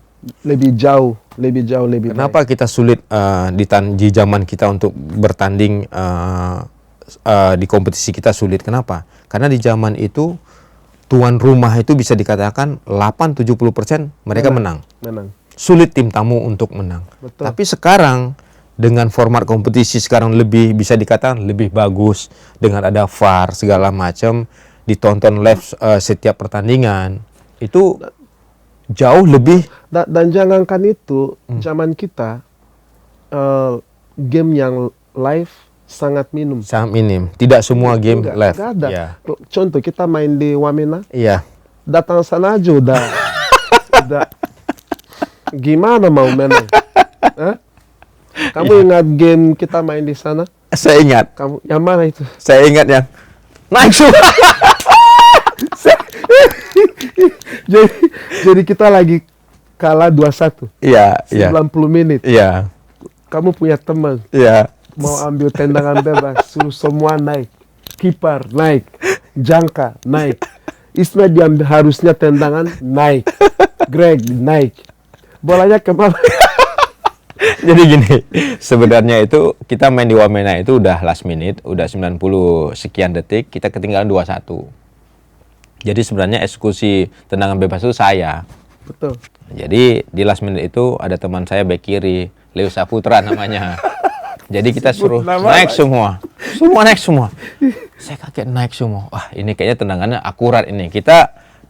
Lebih jauh. Kenapa kita sulit di zaman kita untuk bertanding di kompetisi kita sulit? Kenapa? Karena di zaman itu tuan rumah itu bisa dikatakan 8-70% mereka menang. Sulit tim tamu untuk menang. Betul. Tapi sekarang dengan format kompetisi sekarang lebih bisa dikatakan lebih bagus dengan ada VAR segala macam. ditonton live setiap pertandingan, itu jauh lebih. Dan jangankan itu, zaman kita game yang live sangat minim. Sangat minim. Tidak semua game live. Nggak ada. Ya. Contoh kita main di Wamena, Iya. datang sana aja udah gimana mau menang? Hah? Kamu ingat game kita main di sana? Saya ingat. Kamu yang mana itu? Saya ingat yang naik semua. jadi kita lagi kalah 2-1. Iya, iya. 90 menit. Iya. Kamu punya teman Iya. mau ambil tendangan bebas, suruh semua naik. Kiper naik, jangka naik. Ismail yang harusnya tendangan naik. Greg naik. Bolanya kemana? Jadi gini, sebenarnya itu kita main di Wamena itu udah last minute, udah 90 sekian detik, kita ketinggalan 2-1. Jadi sebenarnya eksekusi tendangan bebas itu saya. Betul. Jadi di last minute itu ada teman saya bek kiri, Leo Saputra namanya. Jadi kita suruh naik semua. Semua naik semua. Saya kaget naik semua. Wah, ini kayaknya tendangannya akurat ini.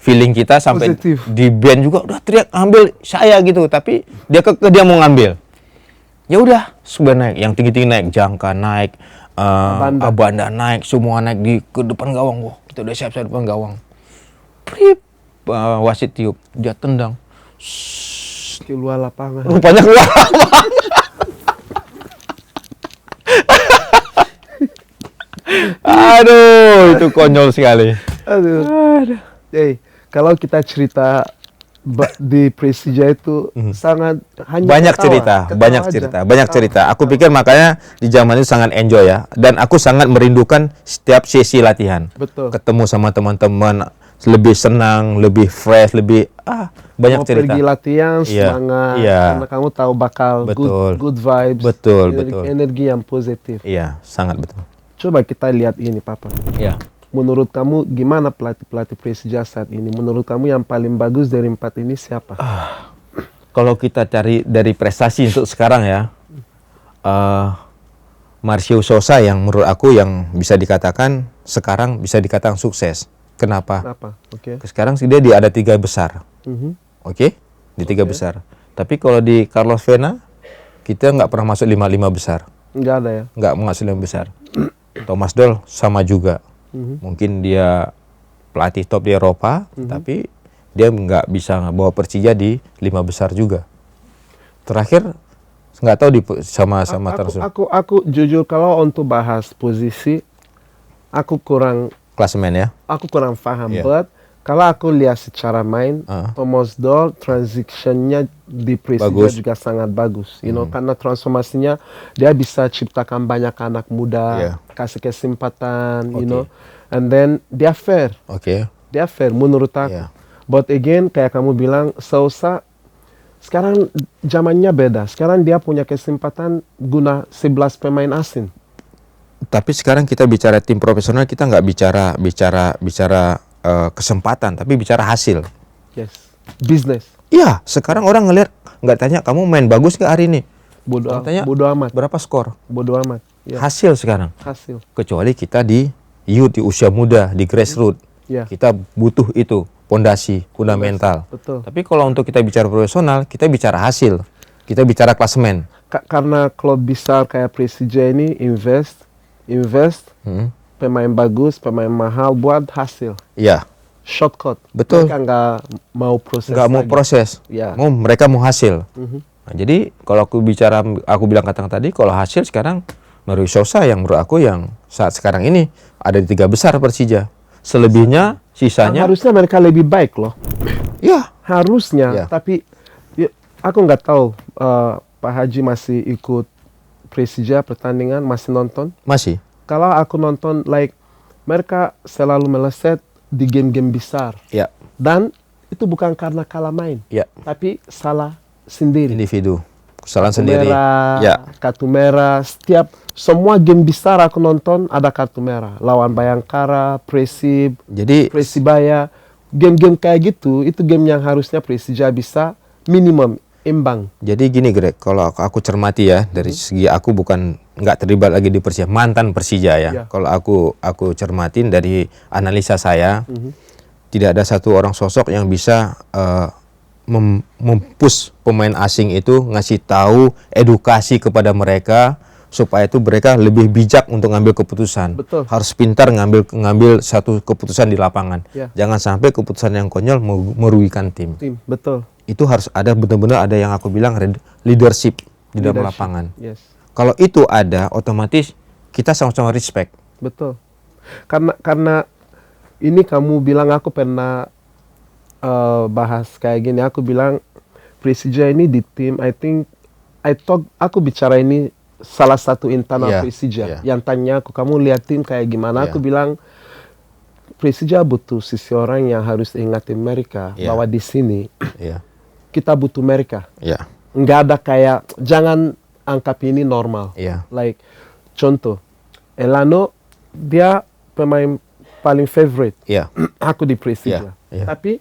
Feeling kita sampai Positif. di band juga udah teriak ambil saya gitu, tapi dia mau ngambil. Ya udah, sudah naik, yang tinggi-tinggi naik, jangka naik, Abanda naik, semua naik ke depan gawang. Wah, kita udah siap-siap depan gawang. Prip, wasit tiup, dia tendang. Keluar lapangan. Rupanya keluar. Aduh, itu konyol sekali. Aduh. Kalau kita cerita di Persija itu sangat hanya banyak ketawa cerita, banyak cerita. Aku pikir makanya di zaman itu sangat enjoy ya. Dan aku sangat merindukan setiap sesi latihan. Betul. Ketemu sama teman-teman, lebih senang, lebih fresh, lebih banyak mau cerita. pergi latihan semangat, karena kamu tahu bakal good vibes, betul. energi yang positif. Iya, sangat betul. Coba kita lihat ini, Papa. Iya. Menurut kamu gimana pelatih Persija saat ini? Menurut kamu yang paling bagus dari 4 ini siapa? Kalau kita cari dari prestasi untuk sekarang ya, Marcio Sosa yang menurut aku yang bisa dikatakan sekarang bisa dikatakan sukses. Kenapa? Oke. Sekarang dia ada 3 besar. Oke? Di 3 besar. Tapi kalau di Carlos Vena, kita nggak pernah masuk 5 besar. Nggak ada ya? Nggak masuk 5 besar. Thomas Doll sama juga. Mungkin dia pelatih top di Eropa, tapi dia nggak bisa bawa Persija di 5 besar juga. Terakhir nggak tahu sama terus. Aku jujur kalau untuk bahas posisi, aku kurang klasemen ya. Aku kurang paham, but kalau aku lihat secara main, Thomas Doll transitionnya di Persija juga sangat bagus, karena transformasinya dia bisa ciptakan banyak anak muda, kasih kesempatan, and then dia fair, dia fair menurut aku. But again, kayak kamu bilang, Sousa sekarang zamannya beda. Sekarang dia punya kesempatan guna 11 pemain asing. Tapi sekarang kita bicara tim profesional, kita nggak bicara kesempatan, tapi bicara hasil. Yes, business. Iya, sekarang orang ngelihat, nggak tanya kamu main bagus nggak hari ini. Bodo amat. Berapa skor? Bodo amat. Ya. Hasil sekarang. Hasil. Kecuali kita di youth, di usia muda, di grassroots. Kita butuh itu, pondasi, fundamental. Betul. Tapi kalau untuk kita bicara profesional, kita bicara hasil. Kita bicara klasemen. Karena klub besar kayak Persija ini invest pemain bagus, pemain mahal buat hasil. Iya. Shortcut. Betul. Mereka nggak mau proses. Nggak mau proses. Ya. Mereka mau hasil. Nah, jadi kalau aku bilang tadi, kalau hasil sekarang Mario Sosa yang menurut aku yang saat sekarang ini ada di 3 besar Persija. Selebihnya, sisanya. Harusnya mereka lebih baik loh. Iya. Harusnya. Tapi aku nggak tahu Pak Haji masih ikut Persija pertandingan, masih nonton? Masih. Kalau aku nonton, mereka selalu meleset di game-game besar. Ya. Dan itu bukan karena kalah main. Ya. Tapi salah sendiri. Individu. Kesalahan sendiri. Kartu merah. Semua game besar aku nonton ada kartu merah. Lawan Bayangkara, Persib, Persibaya. Game-game kayak gitu, itu game yang harusnya Persija bisa minimum. imbang. Jadi gini Greg, kalau aku cermati ya dari segi aku bukan nggak terlibat lagi di Persija, mantan Persija ya. Kalau aku cermatin dari analisa saya, tidak ada satu orang sosok yang bisa mempush pemain asing itu, ngasih tahu edukasi kepada mereka supaya itu mereka lebih bijak untuk ngambil keputusan. Betul. Harus pintar ngambil satu keputusan di lapangan. Jangan sampai keputusan yang konyol merugikan tim. Betul. Itu harus ada benar-benar ada yang aku bilang leadership di dalam lapangan. Kalau itu ada, otomatis kita sama-sama respect. Betul. Karena ini kamu bilang aku pernah bahas kayak gini. Aku bilang Persija ini di tim, aku bicara ini salah satu internal Persija yang tanya aku, kamu lihat tim kayak gimana? Aku bilang Persija butuh seseorang yang harus ingatin mereka bahwa di sini kita butuh mereka. Nggak ada kayak, jangan anggap ini normal. Like contoh, Elano dia pemain paling favorite aku di Persija. Tapi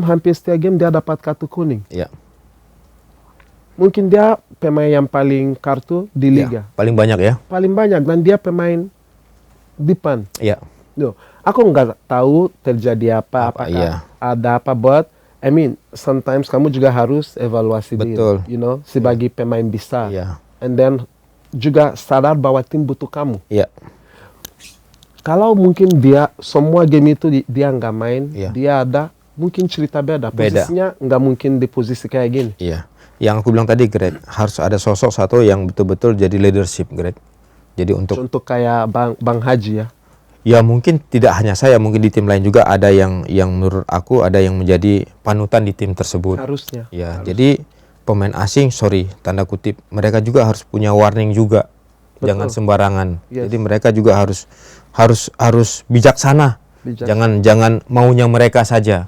hampir setiap game dia dapat kartu kuning. Mungkin dia pemain yang paling kartu di liga. Paling banyak ya? Paling banyak, dan dia pemain depan. Aku nggak tahu terjadi apa, apakah ada apa, but I mean, sometimes kamu juga harus evaluasi diri, sebagai pemain besar. And then juga sadar bahwa tim butuh kamu. Kalau mungkin dia semua game itu dia nggak main, dia ada, mungkin cerita beda. Posisinya nggak mungkin di posisi kayak gini. Yang aku bilang tadi, Greg, harus ada sosok satu yang betul-betul jadi leadership, Greg. Jadi untuk kayak Bang Haji ya. Ya mungkin tidak hanya saya, mungkin di tim lain juga ada yang menurut aku ada yang menjadi panutan di tim tersebut. Harusnya. Jadi pemain asing, tanda kutip, mereka juga harus punya warning juga. Jangan sembarangan. Jadi mereka juga harus bijaksana. Jangan maunya mereka saja.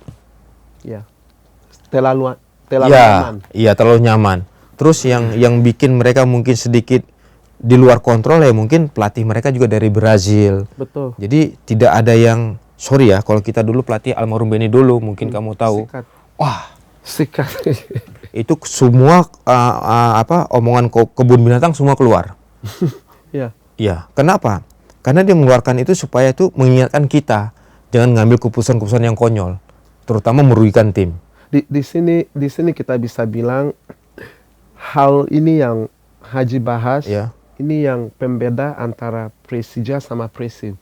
Terlalu nyaman. Terlalu nyaman. Terus yang bikin mereka mungkin sedikit di luar kontrol ya, mungkin pelatih mereka juga dari Brazil. Betul. Jadi tidak ada yang, kalau kita dulu pelatih almarhum Benny dulu, mungkin kamu tahu. Sikat. Itu semua omongan kebun binatang semua keluar. Kenapa? Karena dia mengeluarkan itu supaya itu mengingatkan kita jangan ngambil keputusan-keputusan yang konyol, terutama merugikan tim. Di sini kita bisa bilang hal ini yang Haji bahas. Ini yang pembeda antara Persija sama Persib.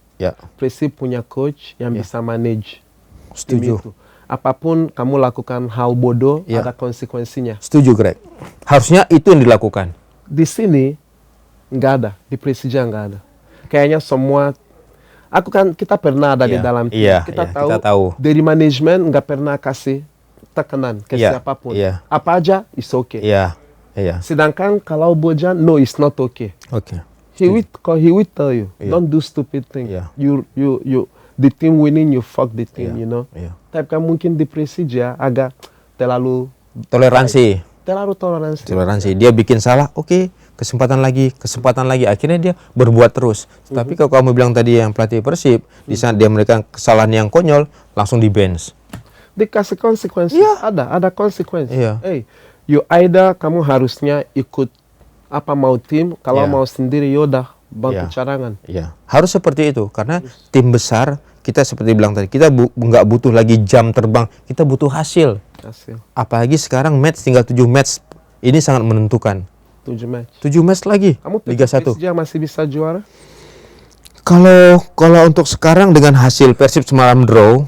Persib punya coach yang bisa manage. Setuju. Apapun kamu lakukan hal bodoh, ada konsekuensinya. Setuju, Greg. Harusnya itu yang dilakukan. Di sini nggak ada, di Persija nggak ada. Kayaknya semua, kita pernah ada di dalam tim. Kita tahu dari manajemen nggak pernah kasih tekanan ke siapapun. Apa aja is okay. Sedangkan kalau Bojan, no, it's not okay. He will tell you, don't do stupid thing. You the team winning, you fuck the team, Tapi kan mungkin di Persija agak terlalu toleransi. Toleransi. Dia bikin salah, kesempatan lagi. Akhirnya dia berbuat terus. Tapi kalau kamu bilang tadi yang pelatih Persib, di saat dia memberikan kesalahan yang konyol, langsung di bench. Dikasih konsekuensi. Ada konsekuensi. You either kamu harusnya ikut apa mau tim, kalau mau sendiri yaudah bangku cadangan. Harus seperti itu, karena tim besar kita seperti bilang tadi, kita nggak butuh lagi jam terbang, kita butuh hasil. Apalagi sekarang tinggal 7 match, ini sangat menentukan. 7 match lagi. Kamu Liga 1. Persija masih bisa juara? Kalau untuk sekarang dengan hasil Persib semalam draw,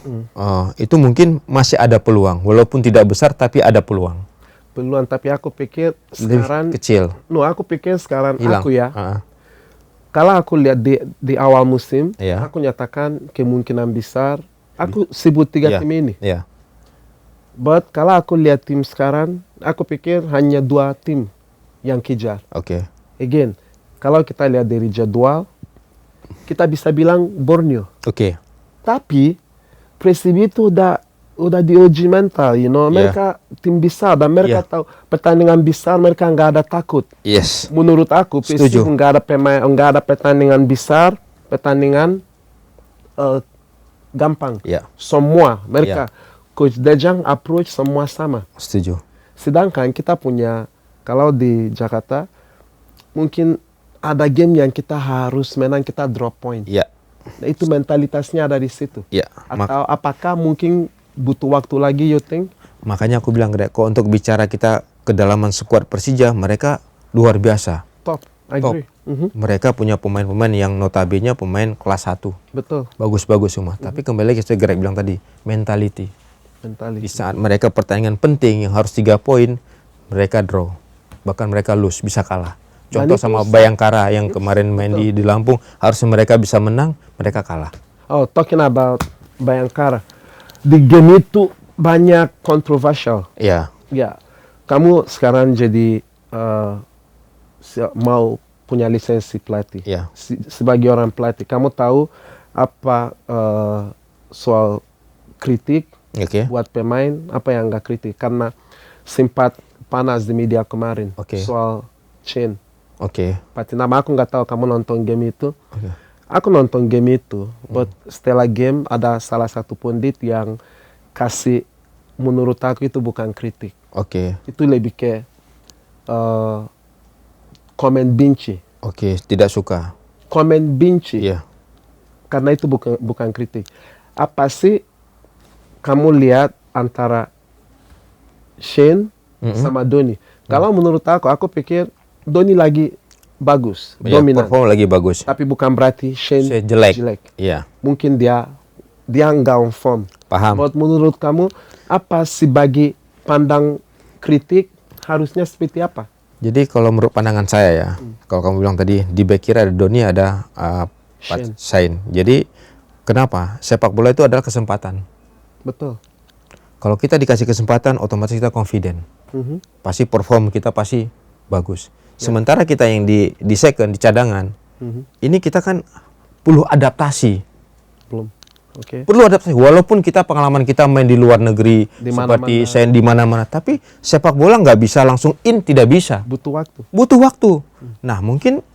itu mungkin masih ada peluang, walaupun tidak besar tapi ada peluang. Tapi aku pikir sekarang kecil. Aku pikir sekarang hilang. Aku kalau aku lihat di awal musim, aku nyatakan kemungkinan besar aku sebut 3 tim ini. But kalau aku lihat tim sekarang, aku pikir hanya 2 tim yang kejar. Again, kalau kita lihat dari jadwal, kita bisa bilang Borneo. Tapi Persib itu udah diuji mental, mereka tim besar dan mereka tahu pertandingan besar, mereka nggak ada takut. Menurut aku Persib nggak ada pertandingan besar, pertandingan gampang. Semua mereka Coach Dejang approach semua sama. Setuju. Sedangkan kita punya, kalau di Jakarta, mungkin ada game yang kita harus menang, kita drop point. Iya. Nah, itu mentalitasnya ada di situ. Iya. Atau apakah mungkin butuh waktu lagi, you think? Makanya aku bilang, kok untuk bicara kita kedalaman skuad Persija, mereka luar biasa. Top, I agree. Mereka punya pemain-pemain yang notabene pemain kelas 1. Betul. Bagus-bagus semua. Tapi kembali lagi seperti Greg bilang tadi, mentality. Di saat mereka pertandingan penting yang harus 3 poin, mereka draw. Bahkan mereka lose, bisa kalah. Contoh sama Bayangkara yang kemarin main di Lampung, harusnya mereka bisa menang, mereka kalah. Oh, talking about Bayangkara. Di game itu banyak kontroversial. Iya. Ya, kamu sekarang jadi mau punya lisensi pelatih. Iya. Sebagai orang pelatih, kamu tahu apa soal kritik buat pemain, apa yang nggak kritik? Karena sempat panas di media kemarin soal Chen. Patinama, aku nggak tahu kamu nonton game itu. Aku nonton game itu, but setelah game ada salah satu pundit yang kasih, menurut aku itu bukan kritik. Itu lebih ke komen benci. Tidak suka. Komen benci. Iya. Karena itu bukan kritik. Apa sih kamu lihat antara Shane sama Doni? Kalau menurut aku pikir Doni lagi bagus, dominan. Perform lagi bagus. Tapi bukan berarti Shane jelek. Iya. Mungkin dia nggak on form. Paham. Buat menurut kamu, apa sebagai pandang kritik harusnya seperti apa? Jadi kalau menurut pandangan saya ya, kalau kamu bilang tadi di back kiri ada Doni, ada Shane. Jadi kenapa? Sepak bola itu adalah kesempatan. Betul. Kalau kita dikasih kesempatan, otomatis kita confident. Pasti perform kita pasti bagus. Sementara kita yang di second, di cadangan, ini kita kan perlu adaptasi. Perlu adaptasi. Walaupun kita pengalaman kita main di luar negeri, seperti saya di mana-mana, tapi sepak bola nggak bisa langsung tidak bisa. Butuh waktu. Nah, mungkin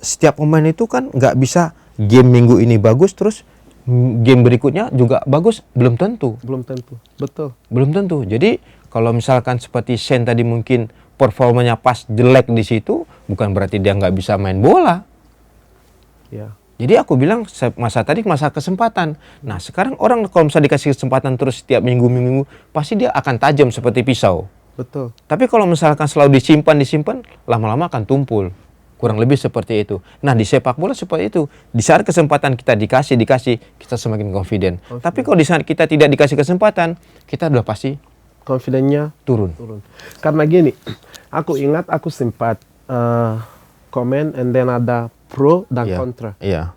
setiap pemain itu kan nggak bisa game minggu ini bagus, terus game berikutnya juga bagus, belum tentu. Betul. Belum tentu. Jadi kalau misalkan seperti Sen tadi mungkin performanya pas jelek di situ, bukan berarti dia nggak bisa main bola. Ya. Jadi aku bilang masa kesempatan. Nah sekarang orang kalau misalnya dikasih kesempatan terus setiap minggu, pasti dia akan tajam seperti pisau. Betul. Tapi kalau misalkan selalu disimpan, lama-lama akan tumpul. Kurang lebih seperti itu. Nah di sepak bola seperti itu. Di saat kesempatan kita dikasih, kita semakin confident. Tapi kalau di saat kita tidak dikasih kesempatan, kita udah pasti confidence-nya turun. Karena gini, aku ingat aku sempat komen, and then ada pro dan kontra. Iya.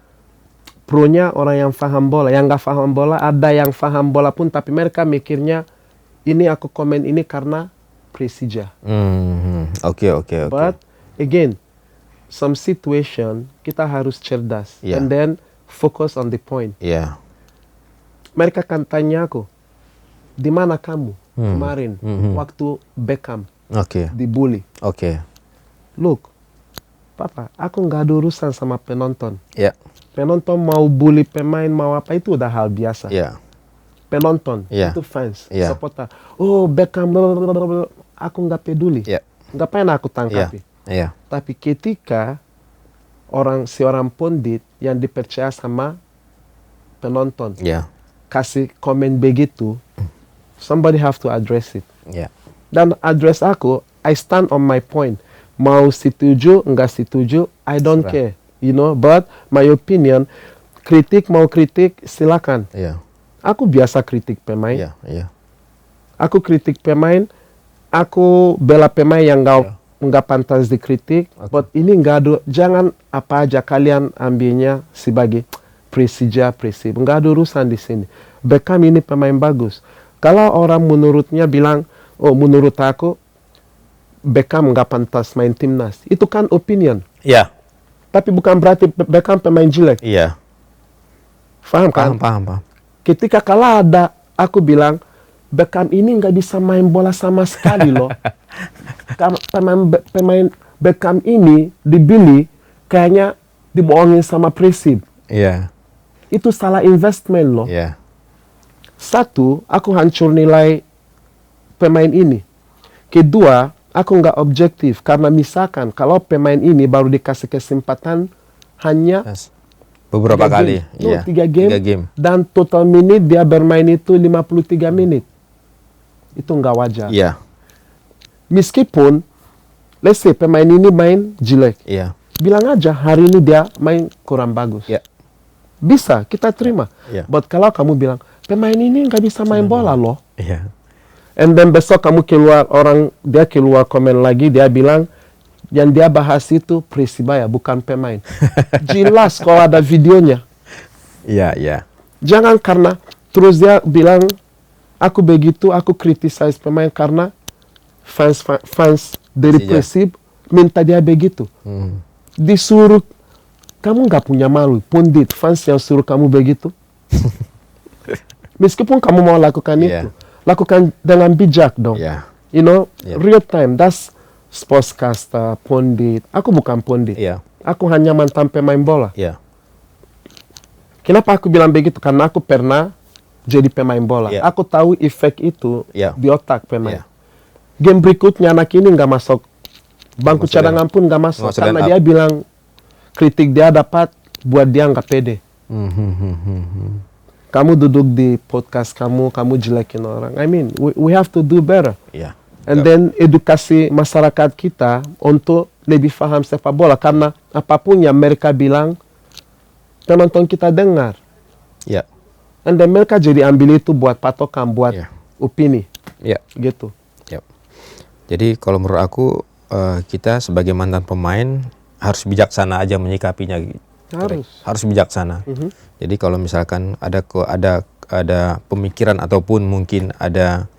Pro-nya orang yang paham bola, yang nggak paham bola, ada yang paham bola pun, tapi mereka mikirnya ini aku komen ini karena Persija. Oke. But again, some situation kita harus cerdas, and then focus on the point. Mereka kan tanya aku, di mana kamu kemarin waktu Beckham dibully? Look, Papa, aku nggak ada urusan sama penonton. Penonton mau bully pemain, mau apa, itu udah hal biasa. Penonton, itu fans, supporter. Oh, Beckham, blablabla. Aku nggak peduli. Nggak pernah aku tangkapi. Tapi ketika seorang pundit yang dipercaya sama penonton kasih komen begitu, somebody have to address it. Dan address aku, I stand on my point. Mau setuju, nggak setuju, I don't care, but my opinion, mau kritik, silakan. Aku biasa kritik pemain. Aku kritik pemain, aku bela pemain yang nggak pantas dikritik, but ini nggak ada, jangan apa aja kalian ambilnya sebagai Persija, nggak ada urusan di sini. Beckham ini pemain bagus. Kalau orang menurutnya bilang, oh menurut aku, Beckham nggak pantas main timnas. Itu kan opinion. Tapi bukan berarti Beckham pemain jelek. Paham kan? Paham. Ketika kalau ada aku bilang Beckham ini nggak bisa main bola sama sekali loh. Pemain Beckham ini dibeli kayaknya dibohongin sama Persib. Itu salah investment loh. Satu, aku hancur nilai pemain ini. Kedua, aku nggak objektif karena misalkan kalau pemain ini baru dikasih kesempatan hanya beberapa kali, iya. 3 game, 3 game, dan total menit dia bermain itu 53 menit. Itu nggak wajar. Iya. Meskipun, let's say pemain ini main jelek, Iya. bilang aja hari ini dia main kurang bagus. Iya. Bisa, kita terima. Iya. But kalau kamu bilang, pemain ini nggak bisa main bola loh. Iya. And then besok kamu keluar, dia keluar komen lagi, dia bilang, yang dia bahas itu Persibaya, bukan pemain. Jelas kalau ada videonya. Iya, iya. Jangan karena terus dia bilang, aku begitu, aku criticize pemain karena fans dari Persib minta dia begitu. Disuruh, kamu nggak punya malu, pundit, fans yang suruh kamu begitu. Meskipun kamu mau lakukan itu, lakukan dengan bijak dong. You know, real time, that's sportscaster, pundit. Aku bukan pundit. Aku hanya mantan pemain bola. Kenapa aku bilang begitu? Karena aku pernah jadi pemain bola. Aku tahu efek itu di otak pemain. Game berikutnya anak ini nggak masuk. Bangku cadangan pun nggak masuk. Karena dia bilang kritik dia dapat buat dia nggak pede. Kamu duduk di podcast kamu jelekin orang. I mean, we have to do better. And then edukasi masyarakat kita untuk lebih paham sepak bola. Karena apapun yang mereka bilang, penonton kita dengar. And then mereka jadi ambil itu buat patokan, buat opini. Gitu. Jadi kalau menurut aku, kita sebagai mantan pemain harus bijaksana aja menyikapinya. Harus bijaksana. Jadi kalau misalkan ada pemikiran ataupun mungkin ada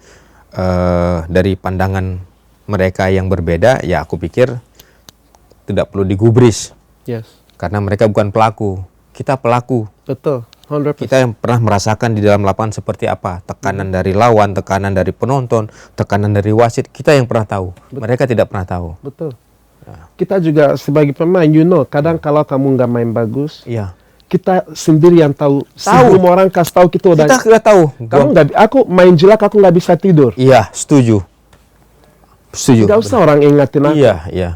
dari pandangan mereka yang berbeda, ya aku pikir tidak perlu digubris. Karena mereka bukan pelaku, kita pelaku. Betul, 100%. Kita yang pernah merasakan di dalam lapangan seperti apa, tekanan dari lawan, tekanan dari penonton, tekanan dari wasit, kita yang pernah tahu. Mereka tidak pernah tahu. Betul. Kita juga sebagai pemain, you know, kadang kalau kamu nggak main bagus, kita sendiri yang tahu. Sebelum orang kasih tahu kita udah. Kita tahu. Aku main jelek, aku nggak bisa tidur. Iya, setuju. Nggak usah orang ingatin aku.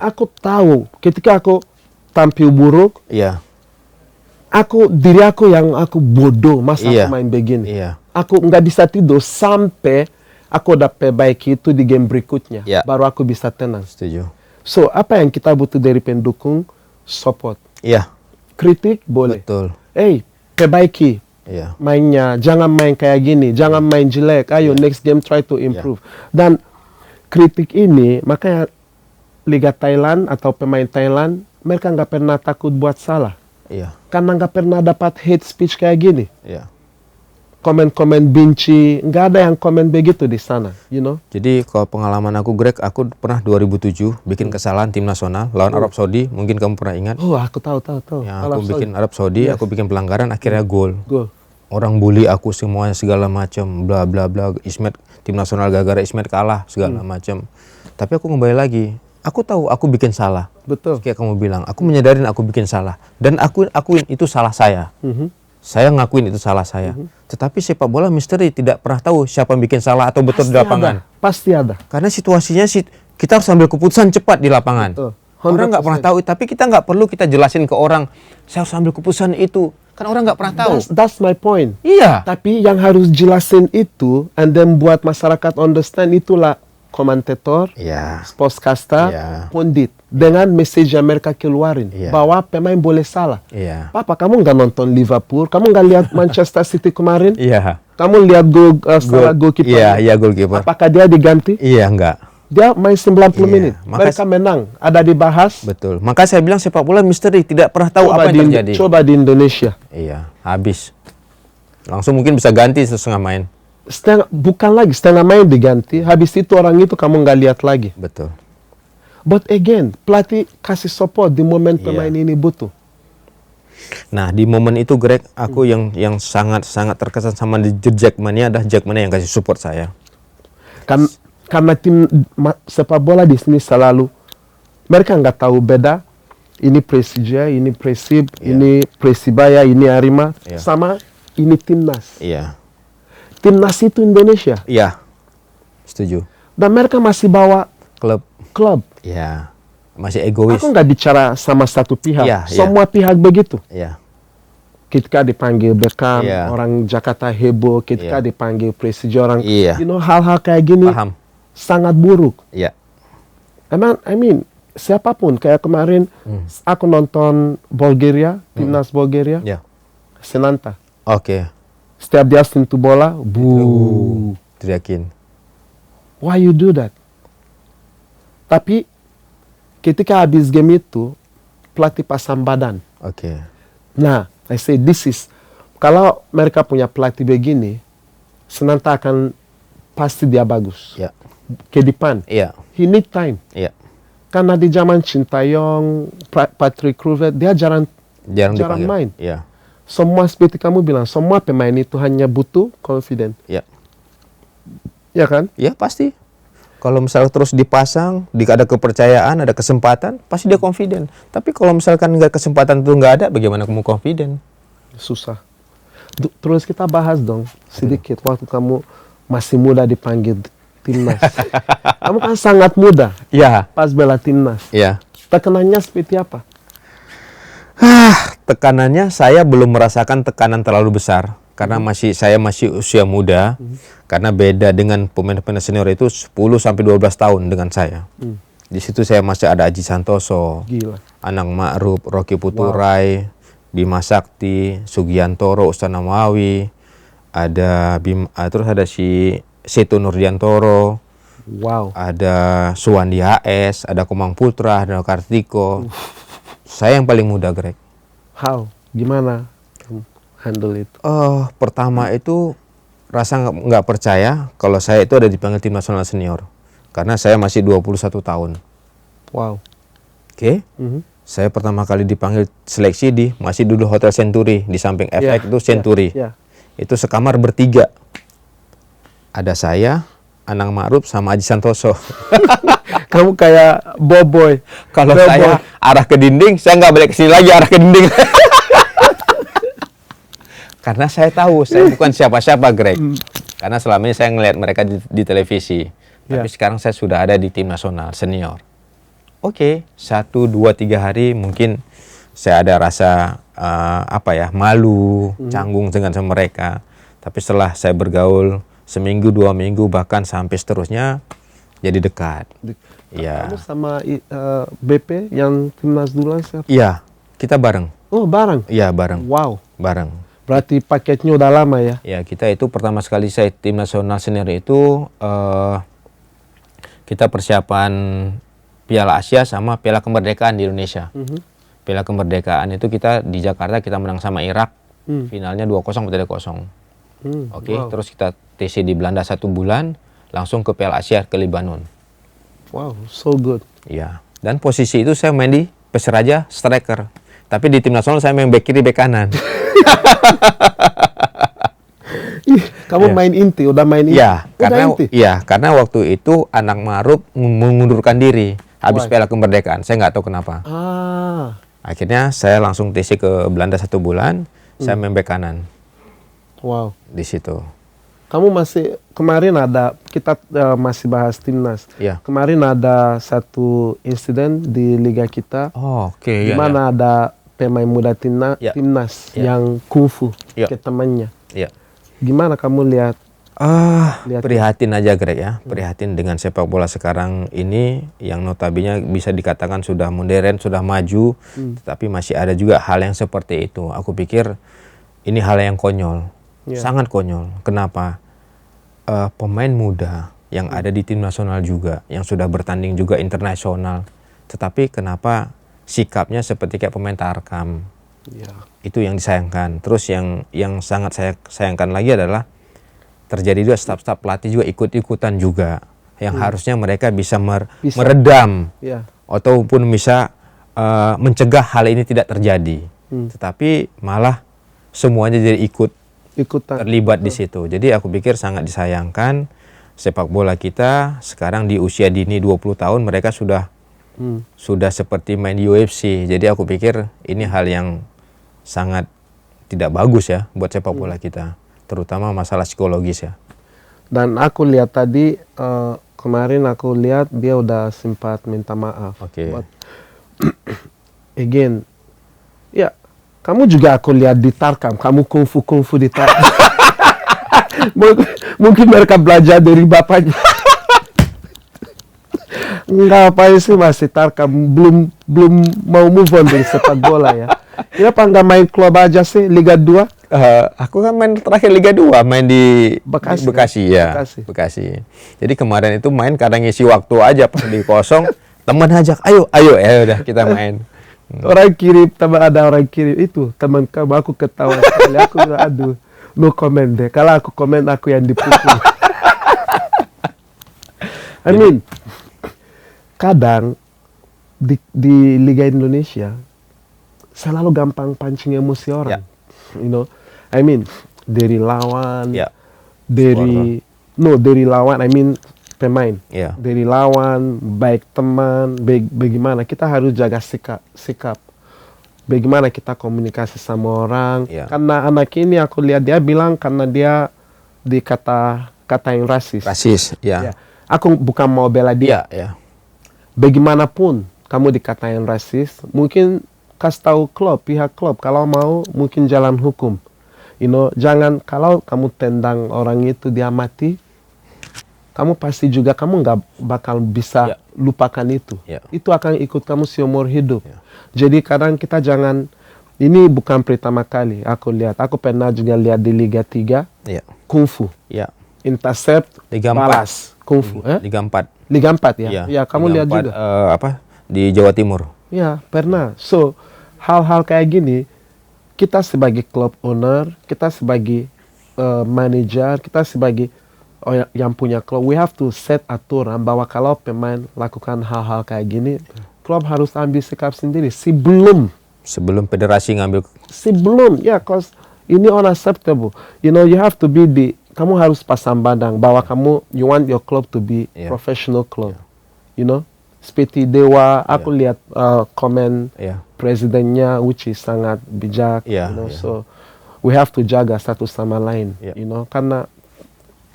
Aku tahu. Ketika aku tampil buruk, diri aku yang aku bodoh, masa aku main begini. Aku nggak bisa tidur sampai aku udah perbaiki itu di game berikutnya. Baru aku bisa tenang. Setuju. So, apa yang kita butuh dari pendukung? Support. Kritik boleh. Betul. Perbaiki mainnya. Jangan main kayak gini. Jangan main jelek. Ayo next game try to improve. Dan kritik ini, makanya Liga Thailand atau pemain Thailand, mereka nggak pernah takut buat salah. Karena nggak pernah dapat hate speech kayak gini. Komen-komen benci, nggak ada yang komen begitu di sana, you know. Jadi kalau pengalaman aku, Greg, aku pernah 2007 bikin kesalahan tim nasional lawan Arab Saudi, mungkin kamu pernah ingat. Oh, aku tahu. Ya, aku bikin Arab Saudi, aku bikin pelanggaran, akhirnya gol. Orang bully aku semuanya segala macam, bla bla bla. Ismet tim nasional gara-gara Ismet kalah segala macam. Tapi aku kembali lagi, aku tahu aku bikin salah. Betul. Kayak kamu bilang, aku menyadarin aku bikin salah dan akuin itu salah saya. Saya ngakuin itu salah saya. Tetapi sepak bola misteri, tidak pernah tahu siapa yang bikin salah atau betul di lapangan. Pasti ada. Karena situasinya kita harus ambil keputusan cepat di lapangan. Orang nggak pernah tahu, tapi kita nggak perlu kita jelasin ke orang, saya harus ambil keputusan itu. Kan orang nggak pernah tahu. That's my point. Iya. Tapi yang harus jelasin itu, and then buat masyarakat understand, itulah komentator, sportscaster, pundit. Dengan message yang mereka keluarin. Bahwa pemain boleh salah. Papa, kamu nggak nonton Liverpool? Kamu nggak lihat Manchester City kemarin? Kamu lihat salah goalkeeper? Goalkeeper. Apakah dia diganti? Enggak. Dia main 90 menit. Mereka menang. Ada dibahas. Betul. Maka saya bilang sepak bola misteri. Tidak pernah tahu apa yang terjadi. Coba di Indonesia. Habis. Langsung mungkin bisa ganti setengah main. Bukan lagi setengah main diganti. Habis itu orang itu kamu nggak lihat lagi. Betul. But again, pelatih kasih support di momen pemain ini butuh. Nah, di momen itu, Greg, aku yang sangat terkesan sama di Jackmania adalah Jackmania yang kasih support saya. Karena tim sepak bola di sini selalu mereka nggak tahu beda. Ini Persija, ini Persib, ini Persibaya, ini Arema, sama ini timnas. timnas itu Indonesia. Iya, setuju. Dan mereka masih bawa klub. Iya, masih egois. Aku nggak bicara sama satu pihak. Iya, Semua pihak begitu. Iya. Ketika dipanggil Beckham, Iya. orang Jakarta heboh. Ketika dipanggil Presija, orang, Iya. hal-hal kayak gini Paham. sangat buruk. Iya. I mean, siapapun kayak kemarin aku nonton Bulgaria, timnas Bulgaria, Iya. Senanta. Oke. Setiap dia sentuh bola, bu. Teriakin. Why you do that? Tapi ketika habis game itu, pelatih pasang badan. Oke. Nah, I say this is, kalau mereka punya pelatih begini, Senanta akan pasti dia bagus. Iya. Ke depan. Iya. He need time. Iya. Karena di zaman Sintayong, Patrick Kluivert, dia jarang Jarang dipanggil. main. Iya. Semua seperti kamu bilang, semua pemain itu hanya butuh confident. Iya. Ya kan? Iya, pasti. Kalau misalnya terus dipasang, ada kepercayaan, ada kesempatan, pasti dia confident. Tapi kalau misalkan nggak kesempatan itu nggak ada, bagaimana kamu confident? Susah. Terus kita bahas dong sedikit waktu kamu masih muda dipanggil timnas. Kamu kan sangat muda Iya. pas bela timnas. Iya. Tekanannya seperti apa? Tekanannya saya belum merasakan tekanan terlalu besar karena saya masih usia muda. Karena beda dengan pemain-pemain senior itu 10 sampai 12 tahun dengan saya. Di situ saya masih ada Aji Santoso, Gila. Anang Ma'ruf, Rocky Puturai, Bima Sakti, Sugiantoro, Ustaz Namawi, ada terus ada si Setu Nurdiantoro, Wow. ada Suwandi HS, ada Komang Putra, ada Kartiko. Saya yang paling muda, Greg. How? Gimana kamu handle itu? Pertama itu rasa nggak percaya kalau saya itu ada dipanggil tim nasional senior. Karena saya masih 21 tahun. Wow. Oke. Saya pertama kali dipanggil seleksi masih duduk Hotel Century. Di samping FX itu Century. Itu sekamar bertiga. Ada saya, Anang Ma'ruf, sama Aji Santoso. Kamu kayak boboy. Kalau saya arah ke dinding, saya nggak balik ke sini lagi arah ke dinding. Karena saya tahu saya bukan siapa-siapa, Greg. Karena selama ini saya ngelihat mereka di televisi. Tapi sekarang saya sudah ada di tim nasional senior. Oke, 1, 2, 3 hari mungkin saya ada rasa malu, canggung dengan sama mereka. Tapi setelah saya bergaul seminggu, 2 minggu, bahkan sampai seterusnya, jadi dekat. Iya. Kamu sama BP yang timnas duluan siapa? Iya, kita bareng. Oh, bareng? Iya, bareng. Wow. Bareng. Berarti paketnya udah lama ya? Ya, kita itu pertama sekali saya tim nasional senior itu kita persiapan Piala Asia sama Piala Kemerdekaan di Indonesia. Piala Kemerdekaan itu kita di Jakarta kita menang sama Irak. Finalnya 2-0 atau 3-0. Oke, terus kita TC di Belanda 1 bulan, langsung ke Piala Asia ke Lebanon. Wow, so good. Iya. Dan posisi itu saya main di Persiraja striker. Tapi di tim nasional saya main bek kiri, bek kanan. Kamu main inti, udah main inti? Iya, karena waktu itu Anang Ma'ruf mengundurkan diri habis Piala Kemerdekaan. Saya nggak tahu kenapa. Akhirnya saya langsung TC ke Belanda 1 bulan, saya main bek kanan. Wow. Di situ. Kamu masih, kemarin ada, kita masih bahas timnas. Iya. Kemarin ada satu insiden di liga kita. Oke. Di mana ada pemain muda timnas yang kungfu ke temannya. Iya. Gimana kamu lihat? Prihatin aja, Greg ya. Prihatin dengan sepak bola sekarang ini yang notabene bisa dikatakan sudah modern, sudah maju, tetapi masih ada juga hal yang seperti itu. Aku pikir ini hal yang konyol. Sangat konyol. Kenapa? Pemain muda yang ada di tim nasional juga, yang sudah bertanding juga internasional, tetapi kenapa sikapnya seperti kayak pemain Tarkam? Itu yang disayangkan. Terus yang sangat saya sayangkan lagi adalah terjadi juga staf-staf pelatih juga ikut-ikutan juga, yang harusnya mereka bisa meredam ataupun bisa mencegah hal ini tidak terjadi, tetapi malah semuanya jadi ikutan terlibat di situ. Jadi aku pikir sangat disayangkan sepak bola kita sekarang di usia dini 20 tahun mereka sudah seperti main di UFC. Jadi aku pikir ini hal yang sangat tidak bagus ya buat sepak bola kita. terutama masalah psikologis ya. Dan aku lihat tadi kemarin aku lihat dia udah sempat minta maaf. But again, ya kamu juga aku lihat di Tarkam, kamu kungfu di Tarkam. Mungkin mereka belajar dari bapaknya. Enggak apa sih masih Tarkam belum mau move on dari sepak bola ya. Kenapa nggak main klub aja sih Liga 2? Aku kan main terakhir Liga 2 main di Bekasi ya. Bekasi. Jadi kemarin itu main kadang ngisi waktu aja pas di kosong, teman ajak, ayo ya udah kita main. Orang kirim, ada orang kirim itu teman kamu, aku ketawa sekali, aku bilang aduh, no comment deh. Kalau aku komen aku yang dipukul. I mean, kadang di Liga Indonesia selalu gampang pancing emosi orang. You know, I mean dari lawan, dari lawan, I mean pemain, dari lawan, baik teman, bagaimana kita harus jaga sikap, bagaimana kita komunikasi sama orang. Karena anak ini aku lihat dia bilang karena dia dikatain rasis. Aku bukan mau bela dia. Bagaimanapun kamu dikatain rasis, mungkin kasih tahu pihak klub kalau mau mungkin jalan hukum. You know, jangan kalau kamu tendang orang itu dia mati, kamu pasti juga kamu nggak bakal bisa lupakan itu. Itu akan ikut kamu seumur hidup. Jadi kadang kita jangan, ini bukan pertama kali aku lihat. Aku pernah juga lihat di Liga 3, kungfu. Intercept, balas, kungfu. Liga 4. Liga 4 ya? Ya, kamu lihat juga. Di Jawa Timur. Ya, pernah. So, hal-hal kayak gini, kita sebagai club owner, kita sebagai manager, kita sebagai yang punya klub, we have to set aturan bahwa kalau pemain lakukan hal-hal kayak gini, klub harus ambil sikap sendiri sebelum federasi ngambil. Cause ini unacceptable. You know, you have to be kamu harus pasang badan bahwa you want your club to be professional club. You know, seperti Dewa, aku lihat komen presidennya, which is sangat bijak. You know, so we have to jaga satu sama lain. You know, karena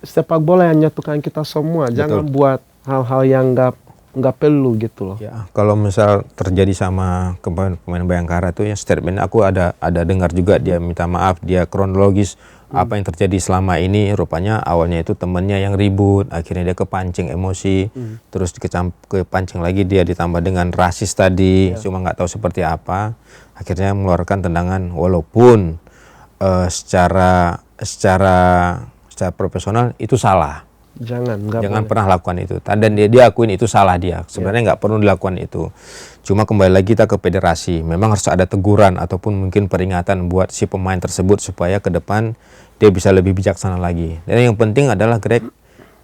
sepak bola yang menyatukan kita semua. Jangan buat hal-hal yang nggak perlu gitu loh. Kalau misal terjadi sama pemain Bayangkara tuh ya statement aku ada dengar juga dia minta maaf, dia kronologis apa yang terjadi selama ini. Rupanya awalnya itu temennya yang ribut, akhirnya dia kepancing emosi, terus kepancing lagi dia ditambah dengan rasis tadi, cuma nggak tahu seperti apa, akhirnya mengeluarkan tendangan walaupun secara profesional itu salah. Jangan pernah lakukan itu. Dan dia akuin itu salah dia. Sebenarnya nggak perlu dilakukan itu. Cuma kembali lagi kita ke federasi. Memang harus ada teguran ataupun mungkin peringatan buat si pemain tersebut supaya ke depan dia bisa lebih bijaksana lagi. Dan yang penting adalah Greg,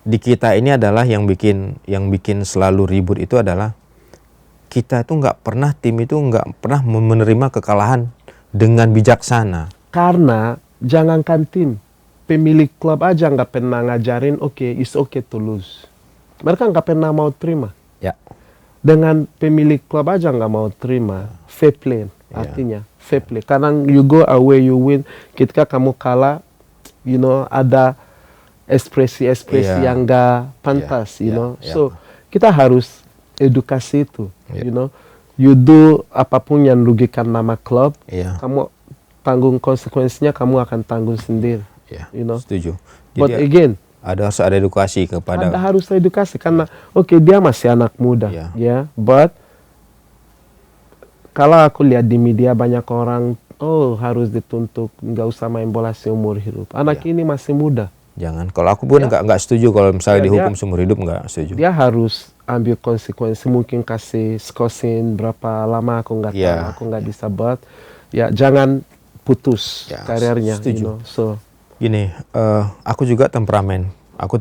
di kita ini adalah yang bikin selalu ribut itu adalah kita itu tim itu nggak pernah menerima kekalahan dengan bijaksana. Karena jangankan tim, pemilik klub aja nggak pernah ngajarin it's okay to lose. Mereka nggak pernah mau terima. Dengan pemilik klub aja nggak mau terima fair play, artinya fair play. Kadang you go away you win, ketika kamu kalah, you know, ada ekspresi yang nggak pantas, you know. So kita harus edukasi itu, you know. You do apapun yang merugikan nama klub, kamu tanggung konsekuensinya, kamu akan tanggung sendiri. You know? Setuju. But again, harus ada edukasi kepada. Harus edukasi karena dia masih anak muda, But kalau aku lihat di media banyak orang, harus dituntut, nggak usah main bola seumur hidup. Anak ini masih muda. Jangan. Kalau aku pun nggak setuju kalau misalnya dihukum seumur hidup, nggak setuju. Dia harus ambil konsekuensi, mungkin kasih skosin berapa lama aku nggak tahu, aku nggak bisa buat. Jangan putus karirnya. Setuju. You know? So gini, aku juga temperamen. Aku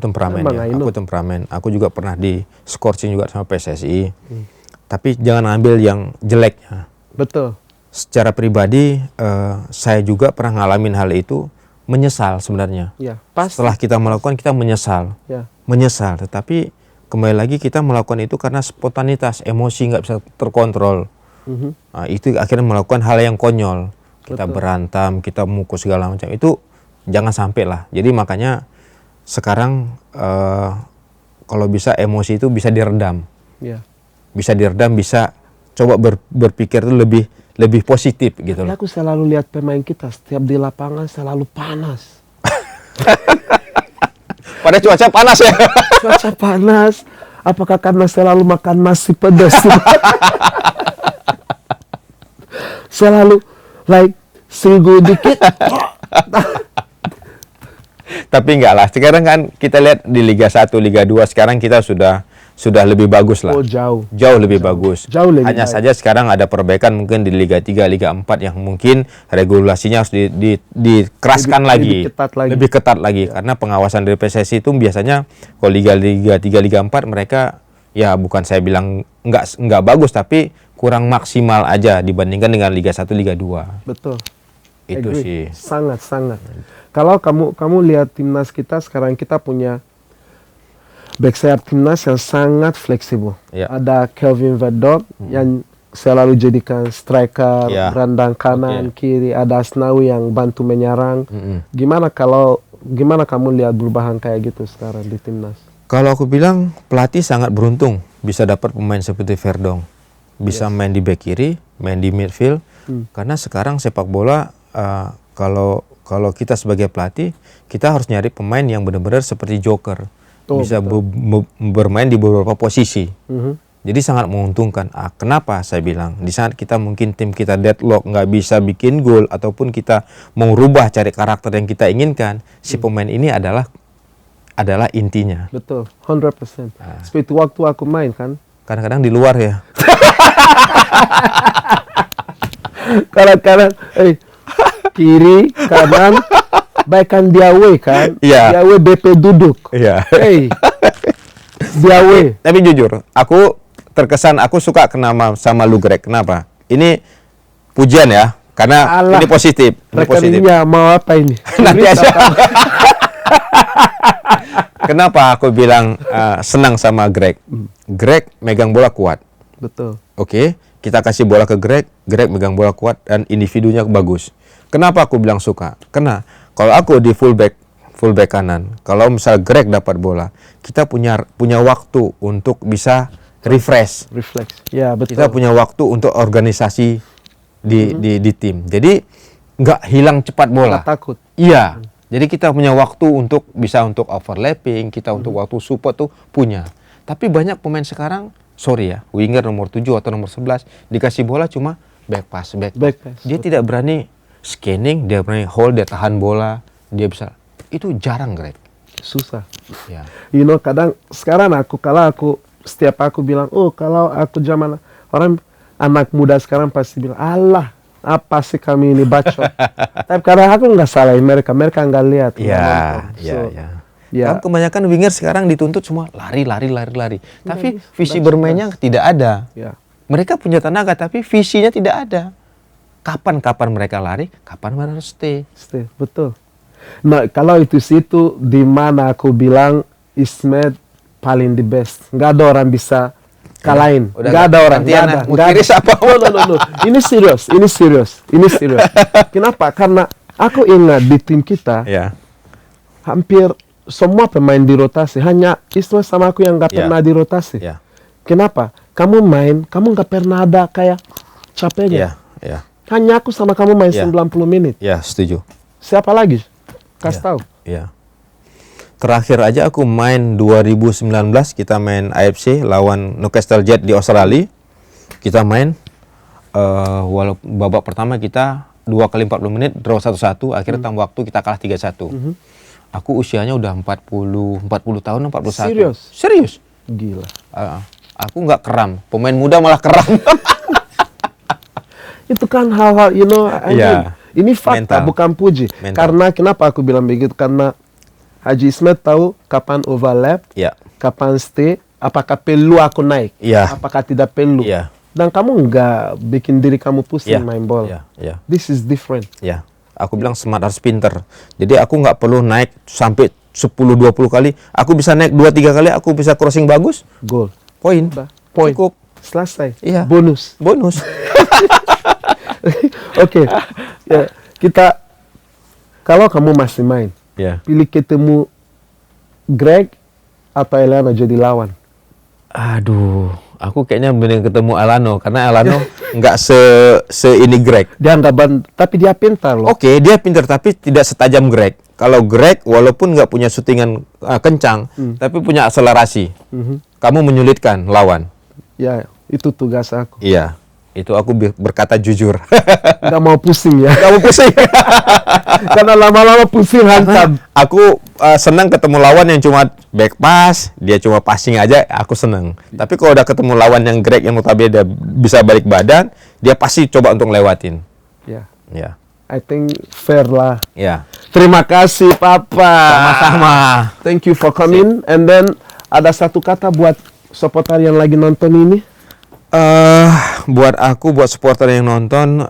juga pernah di scoring juga sama PSSI. Tapi jangan ambil yang jeleknya. Betul. Secara pribadi, saya juga pernah ngalamin hal itu, menyesal sebenarnya. Setelah kita melakukan, kita menyesal. Menyesal, tetapi kembali lagi kita melakukan itu karena spontanitas, emosi nggak bisa terkontrol. Itu akhirnya melakukan hal yang konyol. Kita berantem, kita mukul segala macam. Itu jangan sampai lah. Jadi makanya sekarang kalau bisa emosi itu bisa diredam. Bisa diredam, bisa coba berpikir itu lebih positif gitu loh. Aku selalu lihat pemain kita setiap di lapangan selalu panas. Pada cuaca panas ya. Cuaca panas. Apakah karena selalu makan nasi pedas? Selalu like seribu dikit. Tapi enggak lah. Sekarang kan kita lihat di Liga 1, Liga 2 sekarang kita sudah lebih bagus lah. Oh, jauh. Jauh lebih bagus. Jauh lebih Hanya baik. saja sekarang ada perbaikan mungkin di Liga 3, Liga 4 yang mungkin regulasinya harus dikeraskan lagi. Lebih ketat lagi. Karena pengawasan dari PSSI itu biasanya kalau Liga 3, Liga 4 mereka ya bukan saya bilang enggak bagus, tapi kurang maksimal aja dibandingkan dengan Liga 1, Liga 2. Betul. Itu Agree. sih. Sangat. Kalau kamu lihat timnas kita sekarang, kita punya back sayap timnas yang sangat fleksibel. Ya. Ada Kelvin Verdonk yang selalu jadikan striker, berandang kanan, kiri. Ada Asnawi yang bantu menyerang. Gimana kamu lihat perubahan kayak gitu sekarang di timnas? Kalau aku bilang pelatih sangat beruntung bisa dapat pemain seperti Verdonk. Bisa main di back kiri, main di midfield. Karena sekarang sepak bola kalau kita sebagai pelatih, kita harus nyari pemain yang benar-benar seperti joker. Bisa bermain di beberapa posisi. Jadi sangat menguntungkan. Kenapa saya bilang? Di saat kita mungkin tim kita deadlock, nggak bisa bikin gol, ataupun kita mau rubah cari karakter yang kita inginkan, si pemain ini adalah intinya. Betul, 100%. Seperti waktu aku main kan. Kadang-kadang di luar ya. Kadang-kadang, kiri, kanan, baikkan dia away kan. Dia away BP duduk. Dia away. Tapi jujur, aku terkesan, aku suka sama lu Greg. Kenapa? Ini pujian ya, karena ini positif. Rekeningnya mau apa ini? Nanti aja. Kenapa aku bilang senang sama Greg? Greg megang bola kuat. Betul. Oke, kita kasih bola ke Greg, Greg megang bola kuat dan individunya bagus. Kenapa aku bilang suka? Karena kalau aku di fullback kanan, kalau misal Greg dapat bola, kita punya waktu untuk bisa refresh. Ya, betul. Kita punya waktu untuk organisasi di tim. Jadi nggak hilang cepat bola. Nggak takut. Iya. Jadi kita punya waktu untuk overlapping, kita untuk waktu support tuh punya. Tapi banyak pemain sekarang, sorry ya, winger nomor 7 atau nomor 11 dikasih bola cuma back pass. Dia tidak berani scanning, dia berani hold, dia tahan bola, dia bisa. Itu jarang, Greg. Susah. Ya. Kadang sekarang setiap aku bilang, kalau aku zaman orang anak muda sekarang pasti bilang, Allah, apa sih kami ini bacot. Tapi karena aku nggak salahin mereka nggak lihat. Kan kebanyakan winger sekarang dituntut semua lari. Tapi visi bermainnya tidak ada. Mereka punya tenaga, tapi visinya tidak ada. Kapan mereka lari, kapan mereka harus stay. Betul. Nah, kalau itu situ di mana aku bilang Ismet paling the best. Nggak ada orang bisa kalahin. Nggak ada orang. Nggak ada. No. Ini serius. Kenapa? Karena aku ingat di tim kita, hampir semua pemain dirotasi. Hanya Ismet sama aku yang nggak pernah dirotasi. Kenapa? Kamu main, kamu nggak pernah ada kayak capeknya. Hanya aku sama kamu main 90 menit. Ya, setuju. Siapa lagi? Kasih tahu. Terakhir aja aku main 2019, kita main AFC lawan Newcastle Jet di Australia. Kita main walaupun babak pertama kita 2 kali 40 menit draw 1-1, akhirnya tambah waktu kita kalah 3-1. Aku usianya udah 40 tahun, 41. Serius? Gila. Aku nggak keram, pemain muda malah keram. Itu kan hal-hal, ini fakta, bukan puji. Karena kenapa aku bilang begitu? Karena Haji Ismet tahu kapan overlap, kapan stay, apakah perlu aku naik, apakah tidak perlu. Dan kamu nggak bikin diri kamu pusing main bola. This is different. Aku bilang smart harus pinter. Jadi aku nggak perlu naik sampai 10-20 kali. Aku bisa naik 2-3 kali, aku bisa crossing bagus. Gol. Poin. Cukup. Selesai. Bonus. Bonus. Oke. Kita Kalau kamu masih main, pilih ketemu Greg atau Elano jadi lawan? Aduh, aku kayaknya mending ketemu Elano karena Elano nggak se ini Greg. Dia nggak tapi dia pintar loh. Oke, dia pintar tapi tidak setajam Greg. Kalau Greg walaupun nggak punya syutingan kencang, tapi punya akselerasi. Kamu menyulitkan lawan. Ya, itu tugas aku. Iya, itu aku berkata jujur. Nggak mau pusing ya. Nggak mau pusing. Karena lama-lama pusing hantam. Aku senang ketemu lawan yang cuma back pass, dia cuma passing aja, aku senang. Tapi kalau udah ketemu lawan yang Greg yang notabene dia bisa balik badan, dia pasti coba untuk lewatin. Ya. Ya. I think fair lah. Ya. Terima kasih Papa. Sama-sama. Thank you for coming. And then ada satu kata buat supporter yang lagi nonton ini. Buat aku, buat supporter yang nonton,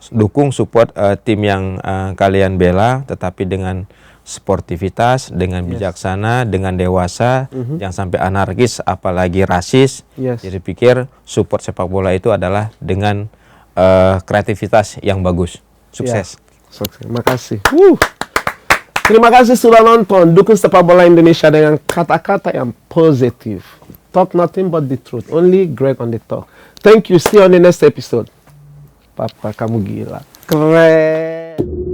dukung support tim yang kalian bela, tetapi dengan sportivitas, dengan bijaksana, dengan dewasa, jangan sampai anarkis, apalagi rasis. Jadi pikir support sepak bola itu adalah dengan kreativitas yang bagus. Sukses. Sukses. Terima kasih. Terima kasih sudah nonton. Dukung sepak bola Indonesia dengan kata-kata yang positif. Talk nothing but the truth. Only Greg on the talk. Thank you. See you on the next episode. Papa, kamu gila. Keren.